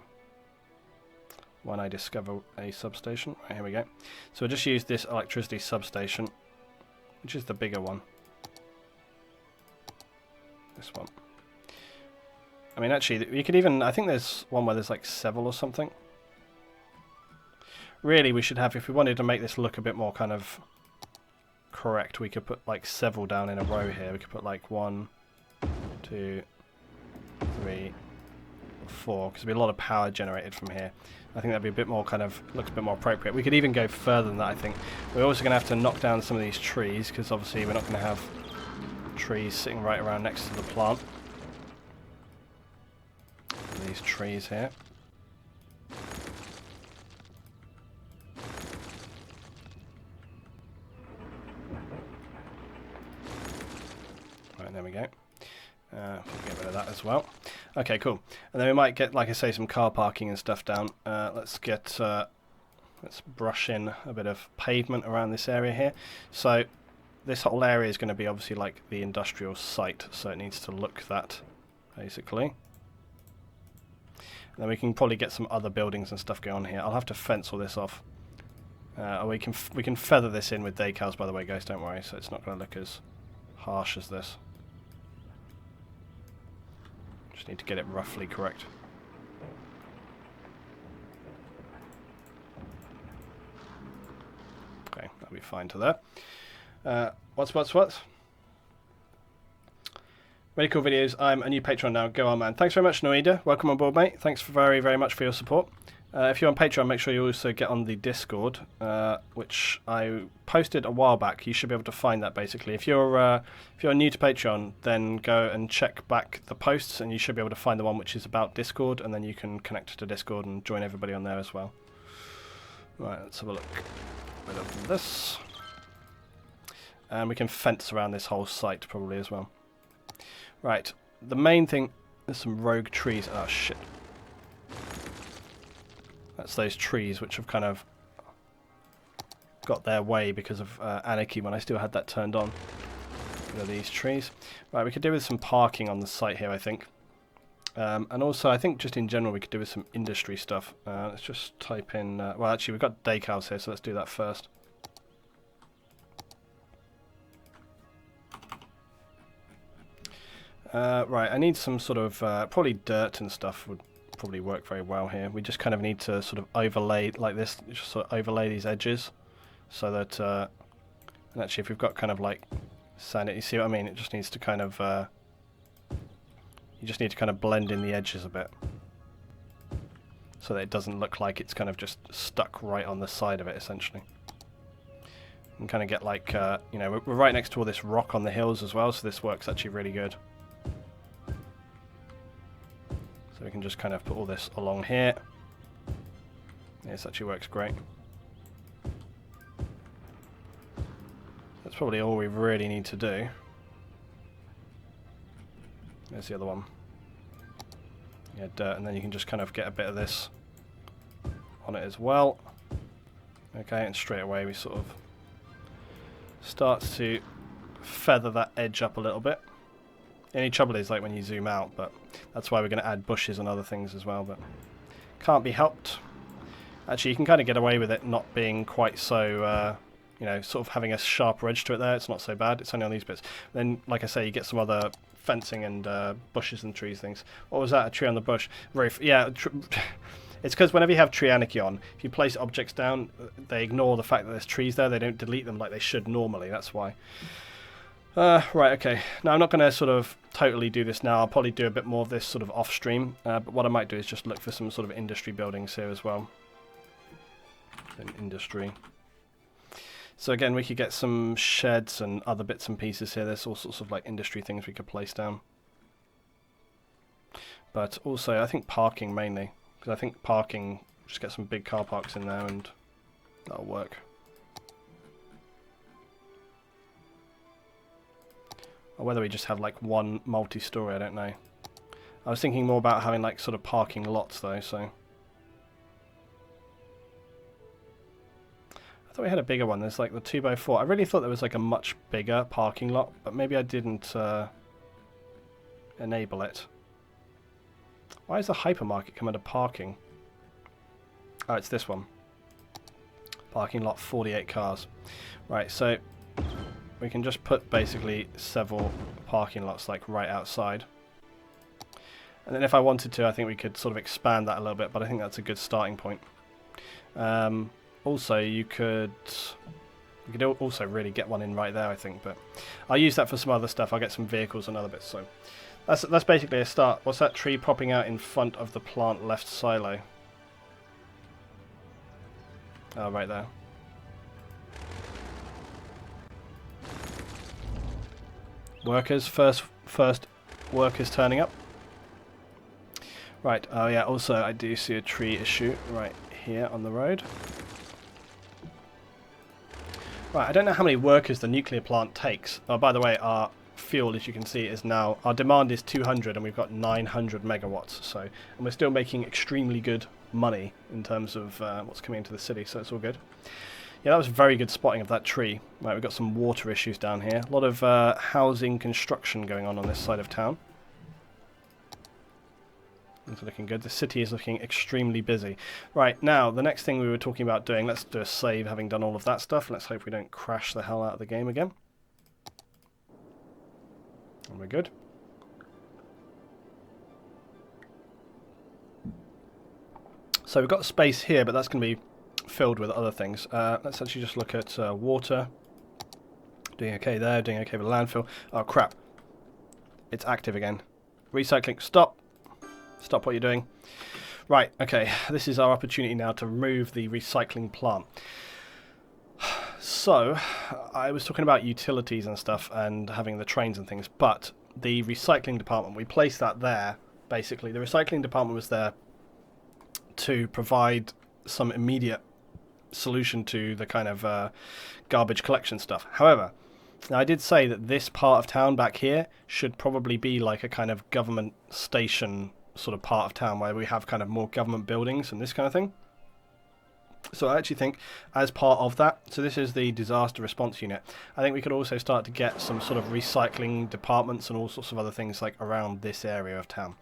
when I discover a substation, right, here we go. So we'll just use this electricity substation, which is the bigger one. This one. I mean, actually, you could even... I think there's one where there's like several or something. Really, we should have, if we wanted to make this look a bit more kind of correct, we could put like several down in a row here. We could put like 1, 2, 3, 4, because there'll be a lot of power generated from here. I think that'd be a bit more kind of, looks a bit more appropriate. We could even go further than that, I think. We're also going to have to knock down some of these trees, because obviously we're not going to have trees sitting right around next to the plant. These trees here. Right, there we go. Get rid of that as well. Okay, cool. And then we might get, like I say, some car parking and stuff down. Let's brush in a bit of pavement around this area here. So this whole area is going to be obviously like the industrial site, so it needs to look that, basically. And then we can probably get some other buildings and stuff going on here. I'll have to fence all this off. We can feather this in with decals, by the way, guys, don't worry, so it's not going to look as harsh as this. Just need to get it roughly correct. Okay, that'll be fine to there. What's? Really cool videos. I'm a new patron now. Go on, man. Thanks very much, Noida. Welcome on board, mate. Thanks very, very much for your support. If you're on Patreon, make sure you also get on the Discord, which I posted a while back. You should be able to find that, basically. If you're new to Patreon, then go and check back the posts, and you should be able to find the one which is about Discord, and then you can connect to Discord and join everybody on there as well. Right, let's have a look. Rid of this. And we can fence around this whole site, probably, as well. Right, the main thing... There's some rogue trees. Oh, shit. That's those trees which have kind of got their way because of anarchy when I still had that turned on. Look at these trees. Right, we could do with some parking on the site here, I think. And also, I think just in general, we could do with some industry stuff. Let's just type in... well, actually, we've got decals here, so let's do that first. Right, I need some sort of... probably dirt and stuff would probably work very well here. We just kind of need to sort of overlay like this, just sort of overlay these edges so that, and actually if we've got kind of like sand, you see what I mean? It just needs to kind of, you just need to kind of blend in the edges a bit so that it doesn't look like it's kind of just stuck right on the side of it, essentially. And kind of get like, you know, we're right next to all this rock on the hills as well, so this works actually really good. So we can just kind of put all this along here. This actually works great. That's probably all we really need to do. There's the other one. Yeah, dirt, and then you can just kind of get a bit of this on it as well. Okay, and straight away we sort of starts to feather that edge up a little bit. The only trouble is like when you zoom out, but that's why we're going to add bushes and other things as well, but can't be helped. Actually, you can kind of get away with it not being quite so, you know, sort of having a sharper edge to it there. It's not so bad. It's only on these bits. Then, like I say, you get some other fencing and bushes and trees things. What was that? A tree on the bush? Roof. Yeah, it's because whenever you have tree anarchy on, if you place objects down, they ignore the fact that there's trees there. They don't delete them like they should normally. That's why. Right, okay. Now, I'm not going to sort of totally do this now. I'll probably do a bit more of this sort of off-stream. But what I might do is just look for some sort of industry buildings here as well. Industry. So again, we could get some sheds and other bits and pieces here. There's all sorts of like industry things we could place down. But also, I think parking mainly. Because I think parking, just get some big car parks in there and that'll work. Or whether we just have like one multi-story, I don't know. I was thinking more about having like sort of parking lots though, so. I thought we had a bigger one. There's like the 2x4. I really thought there was like a much bigger parking lot, but maybe I didn't enable it. Why is the hypermarket come under parking? Oh, it's this one. Parking lot, 48 cars. Right, so we can just put basically several parking lots like right outside. And then if I wanted to, I think we could sort of expand that a little bit, but I think that's a good starting point. Also, you could also really get one in right there, I think, but I'll use that for some other stuff. I'll get some vehicles and other bits, so that's basically a start. What's that tree popping out in front of the plant left silo? Oh, right there. Workers, first workers turning up. Right, oh yeah, also I do see a tree issue right here on the road. Right, I don't know how many workers the nuclear plant takes. Oh, by the way, our fuel, as you can see, is now, our demand is 200 and we've got 900 megawatts. So, and we're still making extremely good money in terms of what's coming into the city, so it's all good. Yeah, that was very good spotting of that tree. Right, we've got some water issues down here. A lot of housing construction going on this side of town. It's looking good. The city is looking extremely busy. Right, now, the next thing we were talking about doing, let's do a save having done all of that stuff. Let's hope we don't crash the hell out of the game again. And we're good. So we've got space here, but that's going to be filled with other things. Let's actually just look at water. Doing okay there, doing okay with landfill. Oh, crap. It's active again. Recycling, stop. Stop what you're doing. Right, okay, this is our opportunity now to remove the recycling plant. So, I was talking about utilities and stuff and having the trains and things, but the recycling department, we placed that there, basically. The recycling department was there to provide some immediate solution to the kind of garbage collection stuff. However, now I did say that this part of town back here should probably be like a kind of government station sort of part of town where we have kind of more government buildings and this kind of thing. So I actually think as part of that, so this is the disaster response unit, I think we could also start to get some sort of recycling departments and all sorts of other things like around this area of town.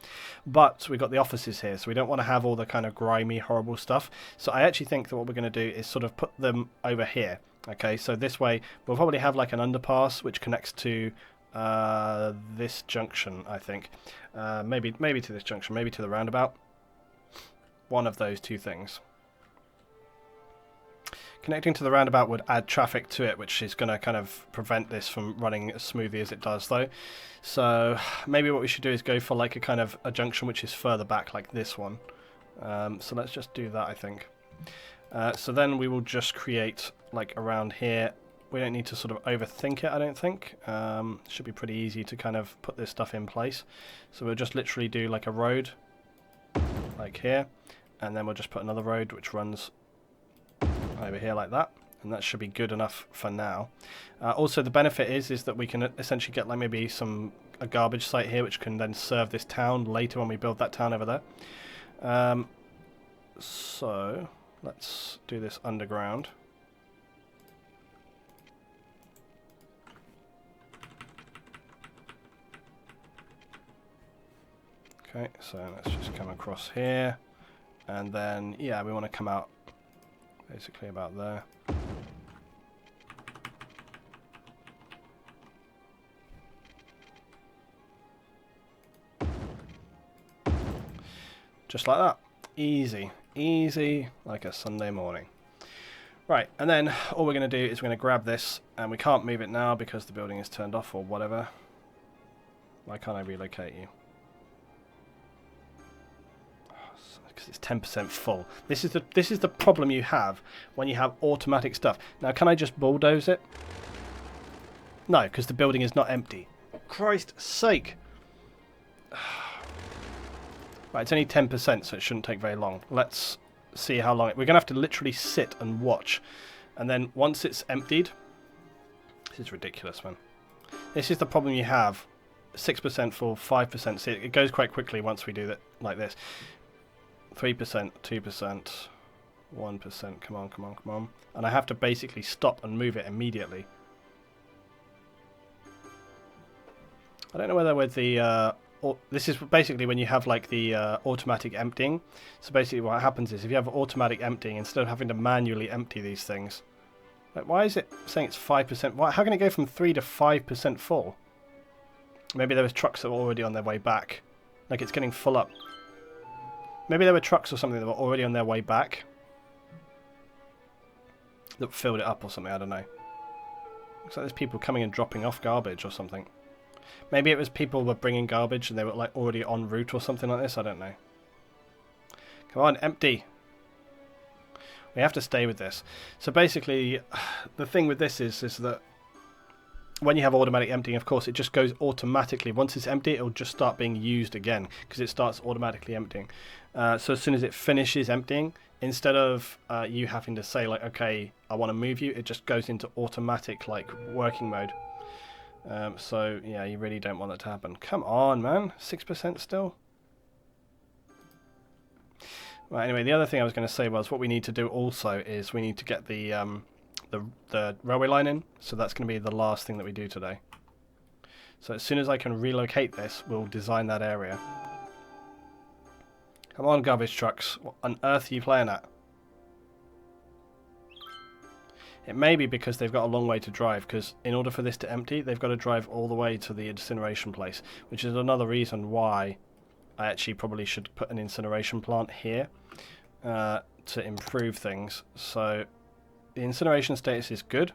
But we've got the offices here, so we don't want to have all the kind of grimy, horrible stuff. So I actually think that what we're going to do is sort of put them over here. Okay, so this way we'll probably have like an underpass which connects to this junction, I think. Maybe to this junction, maybe to the roundabout. one of those two things. Connecting to the roundabout would add traffic to it, which is going to kind of prevent this from running as smoothly as it does, though. So maybe what we should do is go for like a kind of a junction which is further back, like this one. So let's just do that, I think. So then we will just create like around here. We don't need to sort of overthink it, I don't think. Should be pretty easy to kind of put this stuff in place. So we'll just literally do like a road, like here, and then we'll just put another road which runs over here like that, and that should be good enough for now. Also, the benefit is that we can essentially get like maybe a garbage site here which can then serve this town later when we build that town over there. So let's do this underground. Okay, so let's just come across here, and then yeah, we want to come out basically about there. Just like that. Easy. Easy like a Sunday morning. Right, and then all we're going to do is we're going to grab this, and we can't move it now because the building is turned off or whatever. Why can't I relocate you? Because it's 10% full. This is the problem you have when you have automatic stuff. Now, can I just bulldoze it? No, because the building is not empty. Christ's sake! Right, it's only 10%, so it shouldn't take very long. Let's see how long. We're going to have to literally sit and watch, and then once it's emptied, this is ridiculous, man. This is the problem you have. 6% full, 5%. See, it goes quite quickly once we do that like this. 3%, 2%, 1%, come on, come on, come on. And I have to basically stop and move it immediately. I don't know whether with the... this is basically when you have like the automatic emptying. So basically what happens is if you have automatic emptying, instead of having to manually empty these things... Like, why is it saying it's 5%? Why, how can it go from 3 to 5% full? Maybe there was trucks that were already on their way back. Like it's getting full up. Maybe there were trucks or something that were already on their way back that filled it up or something, I don't know. Looks like there's people coming and dropping off garbage or something. Maybe it was people were bringing garbage and they were like already en route or something like this, I don't know. Come on, empty. We have to stay with this. So basically, the thing with this is that when you have automatic emptying, of course, it just goes automatically. Once it's empty, it'll just start being used again because it starts automatically emptying. So as soon as it finishes emptying, instead of you having to say like, okay, I want to move you, it just goes into automatic like working mode. So yeah, you really don't want that to happen. Come on, man, 6% still. Right. Anyway, the other thing I was going to say was what we need to do also is we need to get the railway line in. So that's going to be the last thing that we do today. So as soon as I can relocate this, we'll design that area. Come on, garbage trucks. What on earth are you playing at? It may be because they've got a long way to drive, because in order for this to empty, they've got to drive all the way to the incineration place, which is another reason why I actually probably should put an incineration plant here to improve things. So the incineration status is good,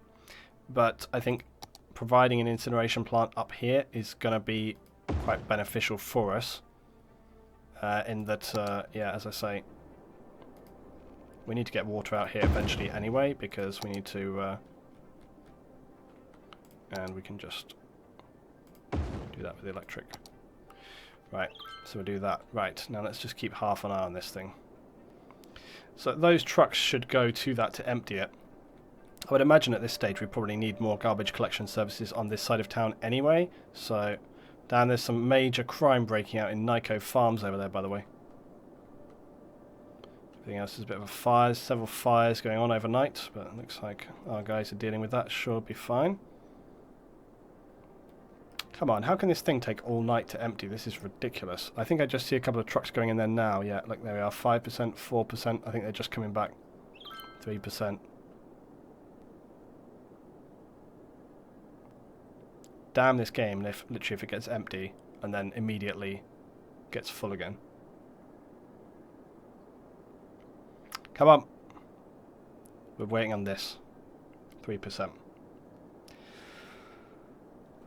but I think providing an incineration plant up here is going to be quite beneficial for us. In that, yeah, as I say, we need to get water out here eventually anyway, because we need to, and we can just do that with the electric. Right, so we'll do that. Right, now let's just keep half an eye on this thing. So those trucks should go to that to empty it. I would imagine at this stage we probably need more garbage collection services on this side of town anyway, so... Down there's some major crime breaking out in Nico Farms over there, by the way. Everything else is a bit of a fire. Several fires going on overnight, but it looks like our guys are dealing with that. Sure, be fine. Come on, how can this thing take all night to empty? This is ridiculous. I think I just see a couple of trucks going in there now. Yeah, look, there we are. 5%, 4%. I think they're just coming back. 3%. Damn this game, if literally if it gets empty and then immediately gets full again. Come on. We're waiting on this. 3%.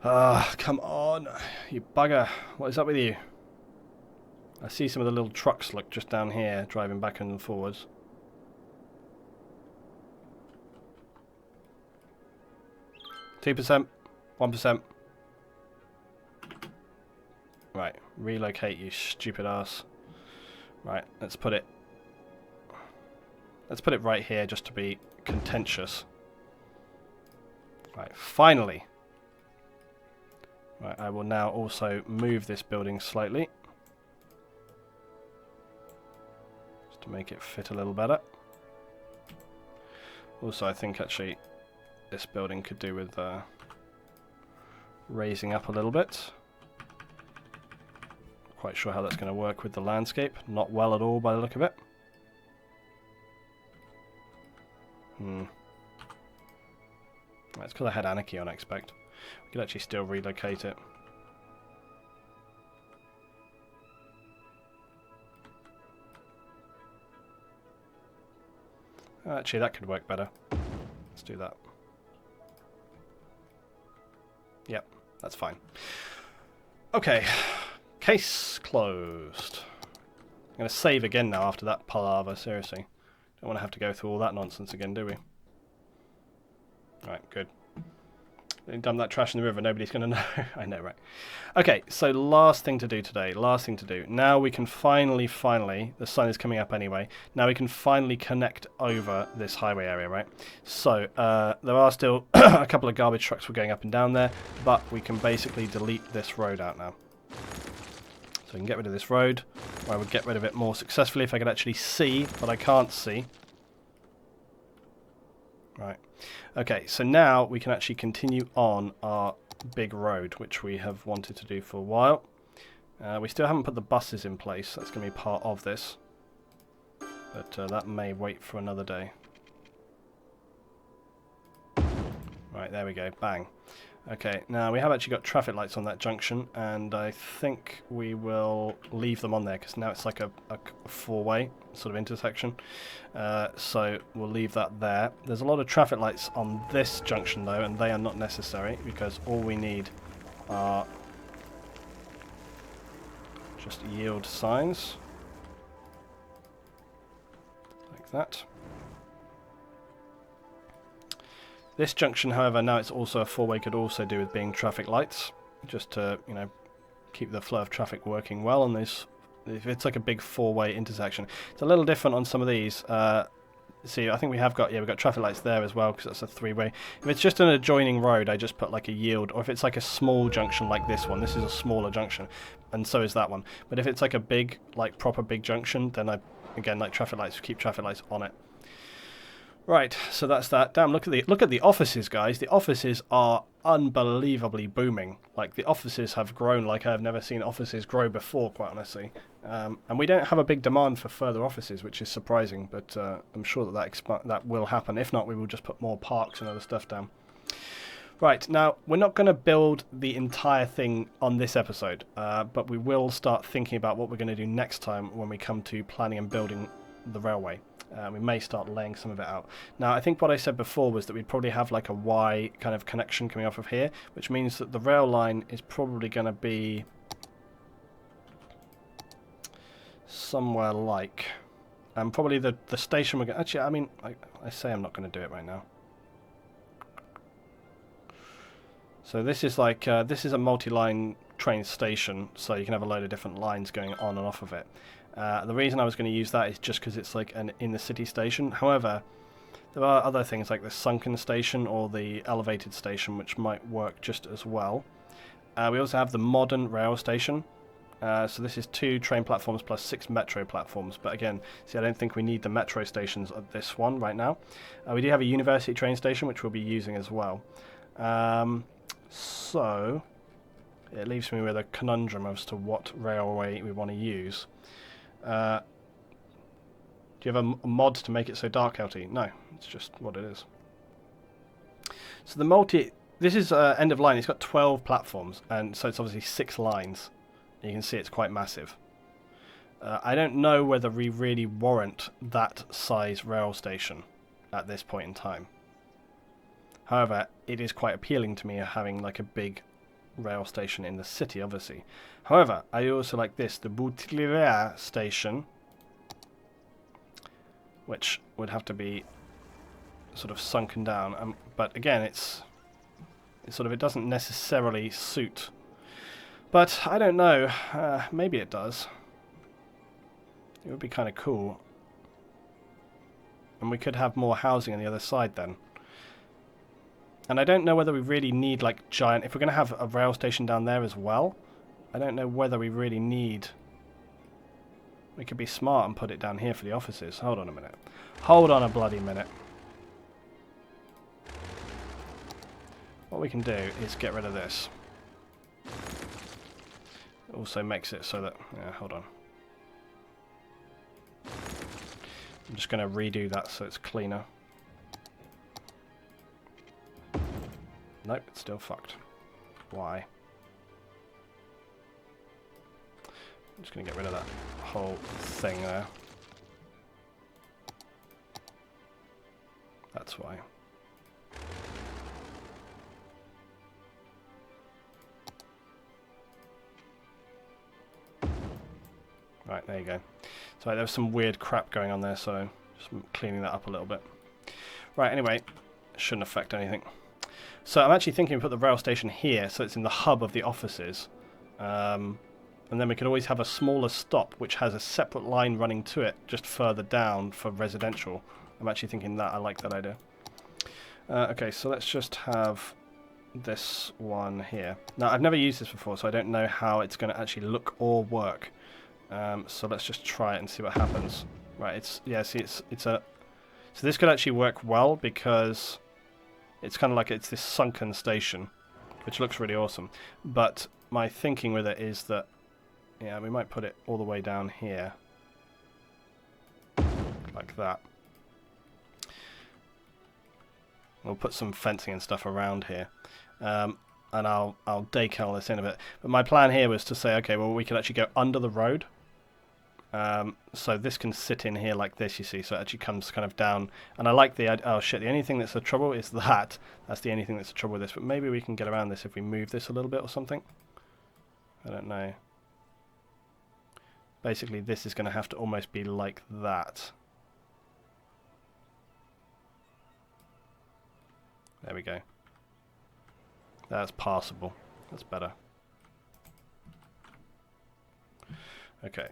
Ah, come on. You bugger. What is up with you? I see some of the little trucks, look, just down here, driving back and forwards. %, 1%. Right, relocate, you stupid ass. Right, let's put it right here just to be contentious. Right, finally. Right, I will now also move this building slightly, just to make it fit a little better. Also, I think actually this building could do with raising up a little bit. Quite sure how that's going to work with the landscape. Not well at all by the look of it. That's because I had anarchy on, I expect. We could actually still relocate it. Actually, that could work better. Let's do that. Yep, that's fine. Okay, case closed. I'm going to save again now after that palaver, seriously. Don't want to have to go through all that nonsense again, do we? Right, good. Dump that trash in the river, nobody's going to know. I know, right. Okay, so last thing to do today, last thing to do. Now we can finally, the sun is coming up anyway, now we can finally connect over this highway area, right? So, there are still a couple of garbage trucks were going up and down there, but we can basically delete this road out now. So we can get rid of this road, or I would get rid of it more successfully if I could actually see, but I can't see. Right. Okay, so now we can actually continue on our big road, which we have wanted to do for a while. We still haven't put the buses in place. That's going to be part of this. But that may wait for another day. Right, there we go. Bang. Okay, now we have actually got traffic lights on that junction, and I think we will leave them on there because now it's like a four-way sort of intersection. So we'll leave that there. There's a lot of traffic lights on this junction though, and they are not necessary because all we need are just yield signs like that. This junction, however, now it's also a four-way, could also do with being traffic lights, just to, you know, keep the flow of traffic working well on this. If it's like a big four-way intersection, it's a little different on some of these. See, I think we've got traffic lights there as well because that's a three-way. If it's just an adjoining road, I just put like a yield, or if it's like a small junction like this one, this is a smaller junction, and so is that one. But if it's like a big, like proper big junction, then I, again, like traffic lights, keep traffic lights on it. Right, so that's that. Damn, look at the offices, guys. The offices are unbelievably booming. Like, the offices have grown like I've never seen offices grow before, quite honestly. And we don't have a big demand for further offices, which is surprising, but I'm sure that will happen. If not, we will just put more parks and other stuff down. Right, now, we're not going to build the entire thing on this episode, but we will start thinking about what we're going to do next time when we come to planning and building the railway. We may start laying some of it out. Now, I think what I said before was that we'd probably have like a Y kind of connection coming off of here, which means that the rail line is probably going to be somewhere like... And probably the station we're going to... Actually, I mean, I say I'm not going to do it right now. So this is like, this is a multi-line train station, so you can have a load of different lines going on and off of it. The reason I was going to use that is just because it's like an in-the-city station. However, there are other things like the sunken station or the elevated station which might work just as well. We also have the modern rail station. So this is 2 train platforms plus 6 metro platforms. But again, see, I don't think we need the metro stations at this one right now. We do have a university train station which we'll be using as well. So it leaves me with a conundrum as to what railway we want to use. Do you have a mod to make it so dark outy? No, it's just what it is. So this is end of line. It's got 12 platforms, and so it's obviously 6 lines. You can see it's quite massive. I don't know whether we really warrant that size rail station at this point in time. However, it is quite appealing to me having like a big rail station in the city, obviously. However, I also like this, the Beautifying station, which would have to be sort of sunken down. But again, it's sort of, it doesn't necessarily suit. But I don't know. Maybe it does. It would be kind of cool. And we could have more housing on the other side then. And I don't know whether we really need like giant... If we're going to have a rail station down there as well, I don't know whether we really need... We could be smart and put it down here for the offices. Hold on a minute. Hold on a bloody minute. What we can do is get rid of this. It also makes it so that... Yeah, hold on. I'm just going to redo that so it's cleaner. Nope, it's still fucked. Why? I'm just going to get rid of that whole thing there. That's why. Right, there you go. So there was some weird crap going on there, so just cleaning that up a little bit. Right, anyway, shouldn't affect anything. So I'm actually thinking we put the rail station here, so it's in the hub of the offices. And then we could always have a smaller stop, which has a separate line running to it, just further down for residential. I'm actually thinking that. I like that idea. Okay, so let's just have this one here. Now, I've never used this before, so I don't know how it's going to actually look or work. So let's just try it and see what happens. Right, it's a... So this could actually work well because it's kind of like it's this sunken station, which looks really awesome. But my thinking with it is that, yeah, we might put it all the way down here. Like that. We'll put some fencing and stuff around here. And I'll decal this in a bit. But my plan here was to say, okay, well, we could actually go under the road. So this can sit in here like this, you see, so it actually comes kind of down. And I like the... Oh, shit, the only thing that's the trouble is that. That's the only thing that's the trouble with this. But maybe we can get around this if we move this a little bit or something. I don't know. Basically, this is going to have to almost be like that. There we go. That's passable. That's better. Okay.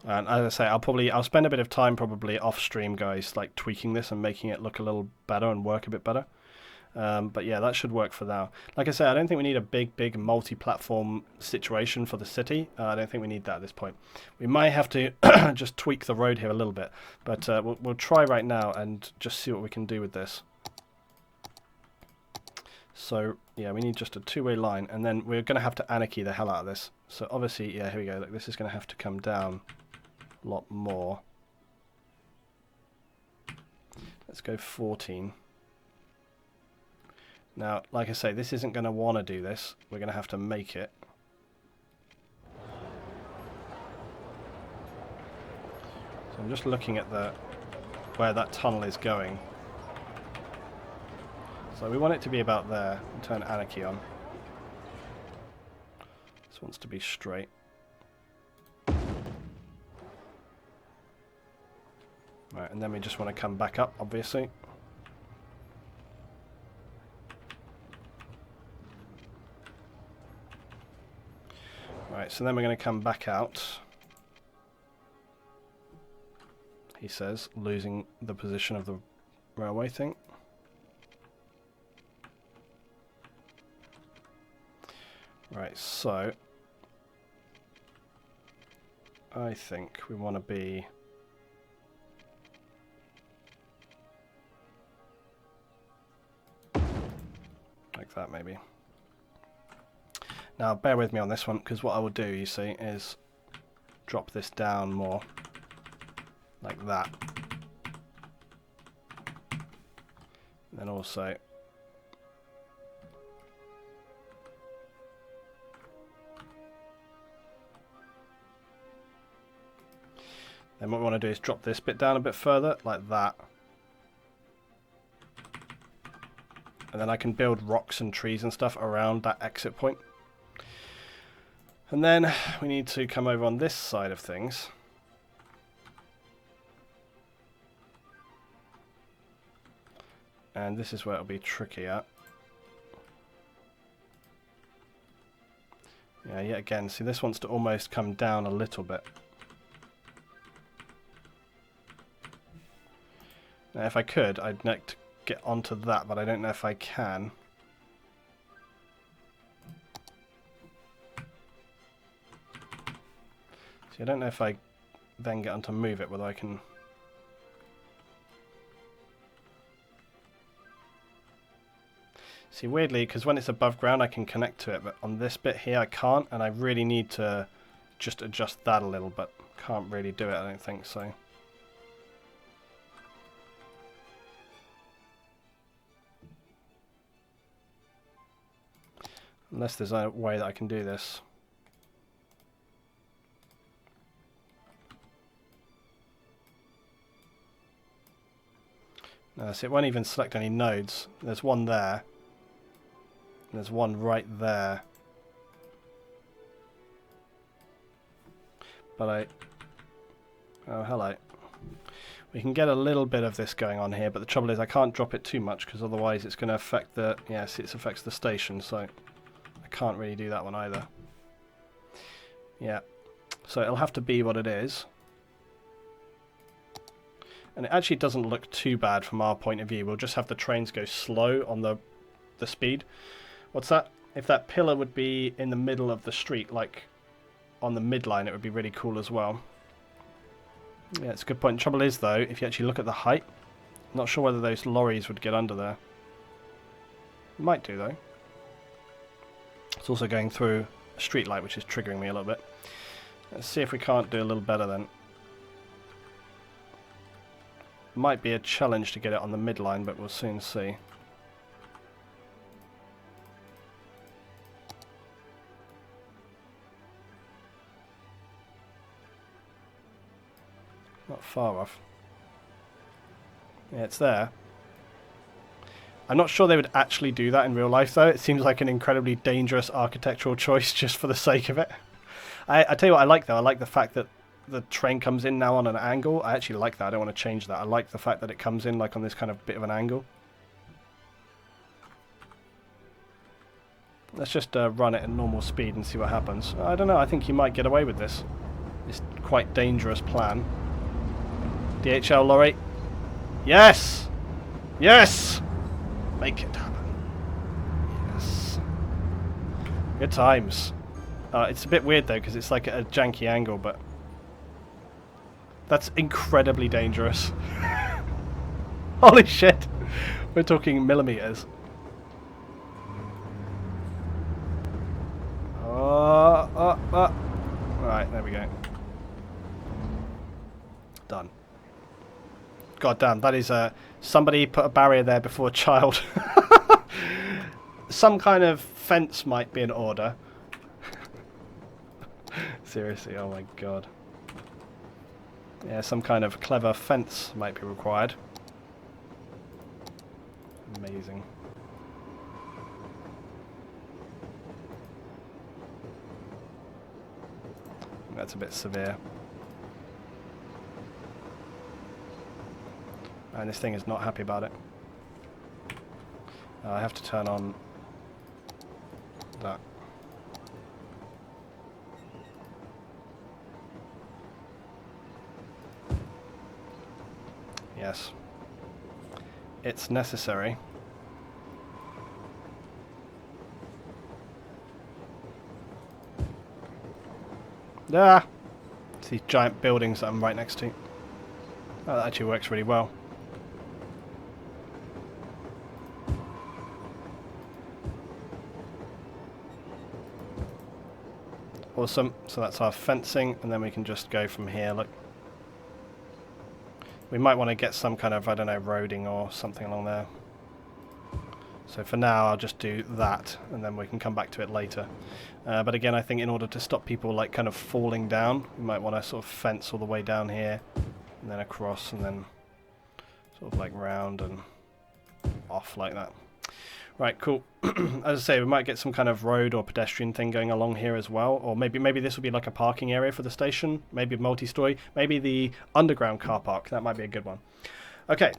And as I say, I'll spend a bit of time probably off stream, guys, like tweaking this and making it look a little better and work a bit better. But yeah, that should work for now. Like I say, I don't think we need a big multi-platform situation for the city. I don't think we need that at this point. We might have to just tweak the road here a little bit, but we'll try right now and just see what we can do with this. So yeah, we need just a two-way line, and then we're going to have to anarchy the hell out of this. So obviously, yeah, here we go. Look, this is going to have to come down a lot more. Let's go 14. Now, like I say, this isn't going to want to do this. We're going to have to make it. So I'm just looking at where that tunnel is going. So we want it to be about there. We'll turn anarchy on. This wants to be straight. Right, and then we just want to come back up, obviously. Right, so then we're going to come back out. He says, losing the position of the railway thing. Right, so I think we want to be like that, maybe. Now, bear with me on this one, because what I will do, you see, is drop this down more, like that. And then also Then what we want to do is drop this bit down a bit further, like that. And then I can build rocks and trees and stuff around that exit point. And then we need to come over on this side of things. And this is where it'll be tricky at. Yeah, yet again, see this wants to almost come down a little bit. Now if I could, I'd like to get onto that, but I don't know if I can. See, I don't know if I then get on to move it, whether I can... See, weirdly, because when it's above ground I can connect to it, but on this bit here I can't, and I really need to just adjust that a little, but can't really do it, I don't think so. Unless there's a way that I can do this. No, see, it won't even select any nodes. There's one there. And there's one right there. But oh, hello. We can get a little bit of this going on here, but the trouble is I can't drop it too much, because otherwise it's going to affect the... Yeah, see, it affects the station, so... Can't really do that one either. Yeah, so it'll have to be what it is. And it actually doesn't look too bad from our point of view. We'll just have the trains go slow on the speed. What's that? If that pillar would be in the middle of the street, like on the midline, it would be really cool as well. Yeah, it's a good point. The trouble is though, if you actually look at the height, I'm not sure whether those lorries would get under there. Might do though. It's also going through a street light, which is triggering me a little bit. Let's see if we can't do a little better then. Might be a challenge to get it on the midline, but we'll soon see. Not far off. Yeah, it's there. I'm not sure they would actually do that in real life, though. It seems like an incredibly dangerous architectural choice just for the sake of it. I tell you what I like, though. I like the fact that the train comes in now on an angle. I actually like that. I don't want to change that. I like the fact that it comes in like on this kind of bit of an angle. Let's just run it at normal speed and see what happens. I don't know. I think you might get away with this. This quite dangerous plan. DHL lorry. Yes! Yes! Make it happen. Yes. Good times. It's a bit weird though, because it's like at a janky angle, but that's incredibly dangerous. Holy shit! We're talking millimeters. Right, there we go. Done. God damn, that is somebody put a barrier there before a child. Some kind of fence might be in order. Seriously, oh my god. Yeah, some kind of clever fence might be required. Amazing. That's a bit severe. And this thing is not happy about it. I have to turn on that. Yes. It's necessary. Ah! It's these giant buildings that I'm right next to. Oh, that actually works really well. Awesome. So that's our fencing, and then we can just go from here. Look. We might want to get some kind of, I don't know, roading or something along there. So for now, I'll just do that, and then we can come back to it later. But again, I think in order to stop people like kind of falling down, we might want to sort of fence all the way down here, and then across, and then sort of like round and off like that. Right, cool. As I say, we might get some kind of road or pedestrian thing going along here as well, or maybe this will be like a parking area for the station, maybe multi-story, maybe the underground car park. That might be a good one. Okay,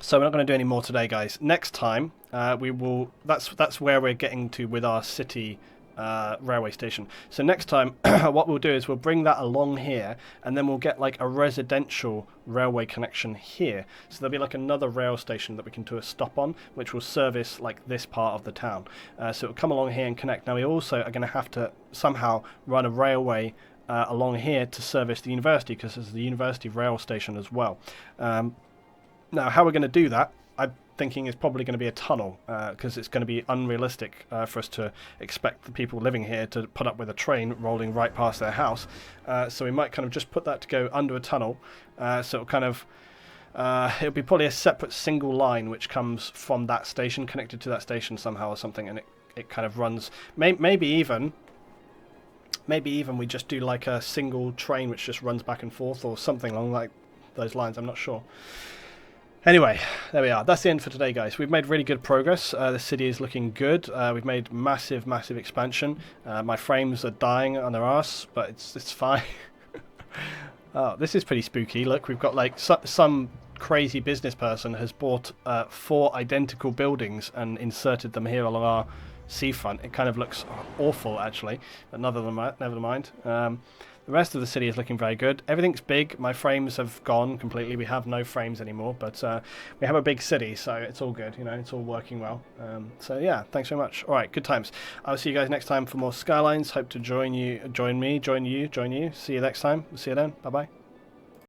so we're not going to do any more today, guys. Next time, we will. That's where we're getting to with our city railway station. So next time, what we'll do is we'll bring that along here, and then we'll get like a residential railway connection here. So there'll be like another rail station that we can do a stop on, which will service like this part of the town. So it'll come along here and connect. Now we also are going to have to somehow run a railway along here to service the university, because there's the university rail station as well. Now how we're going to do that, I'm thinking is probably going to be a tunnel, because it's going to be unrealistic for us to expect the people living here to put up with a train rolling right past their house. So we might kind of just put that to go under a tunnel. So it'll kind of it'll be probably a separate single line which comes from that station, connected to that station somehow or something, and it kind of runs. Maybe even we just do like a single train which just runs back and forth or something along like those lines. I'm not sure. Anyway, there we are. That's the end for today, guys. We've made really good progress. The city is looking good. We've made massive expansion. My frames are dying on their arse, but it's fine. Oh, this is pretty spooky. Look, we've got like some crazy business person has bought 4 identical buildings and inserted them here along our seafront. It kind of looks awful, actually, but never mind. The rest of the city is looking very good. Everything's big. My frames have gone completely. We have no frames anymore, but we have a big city, so it's all good. You know, it's all working well. So yeah, thanks very much. All right, good times. I'll see you guys next time for more Skylines. Hope to join you. See you next time. See you then. Bye bye.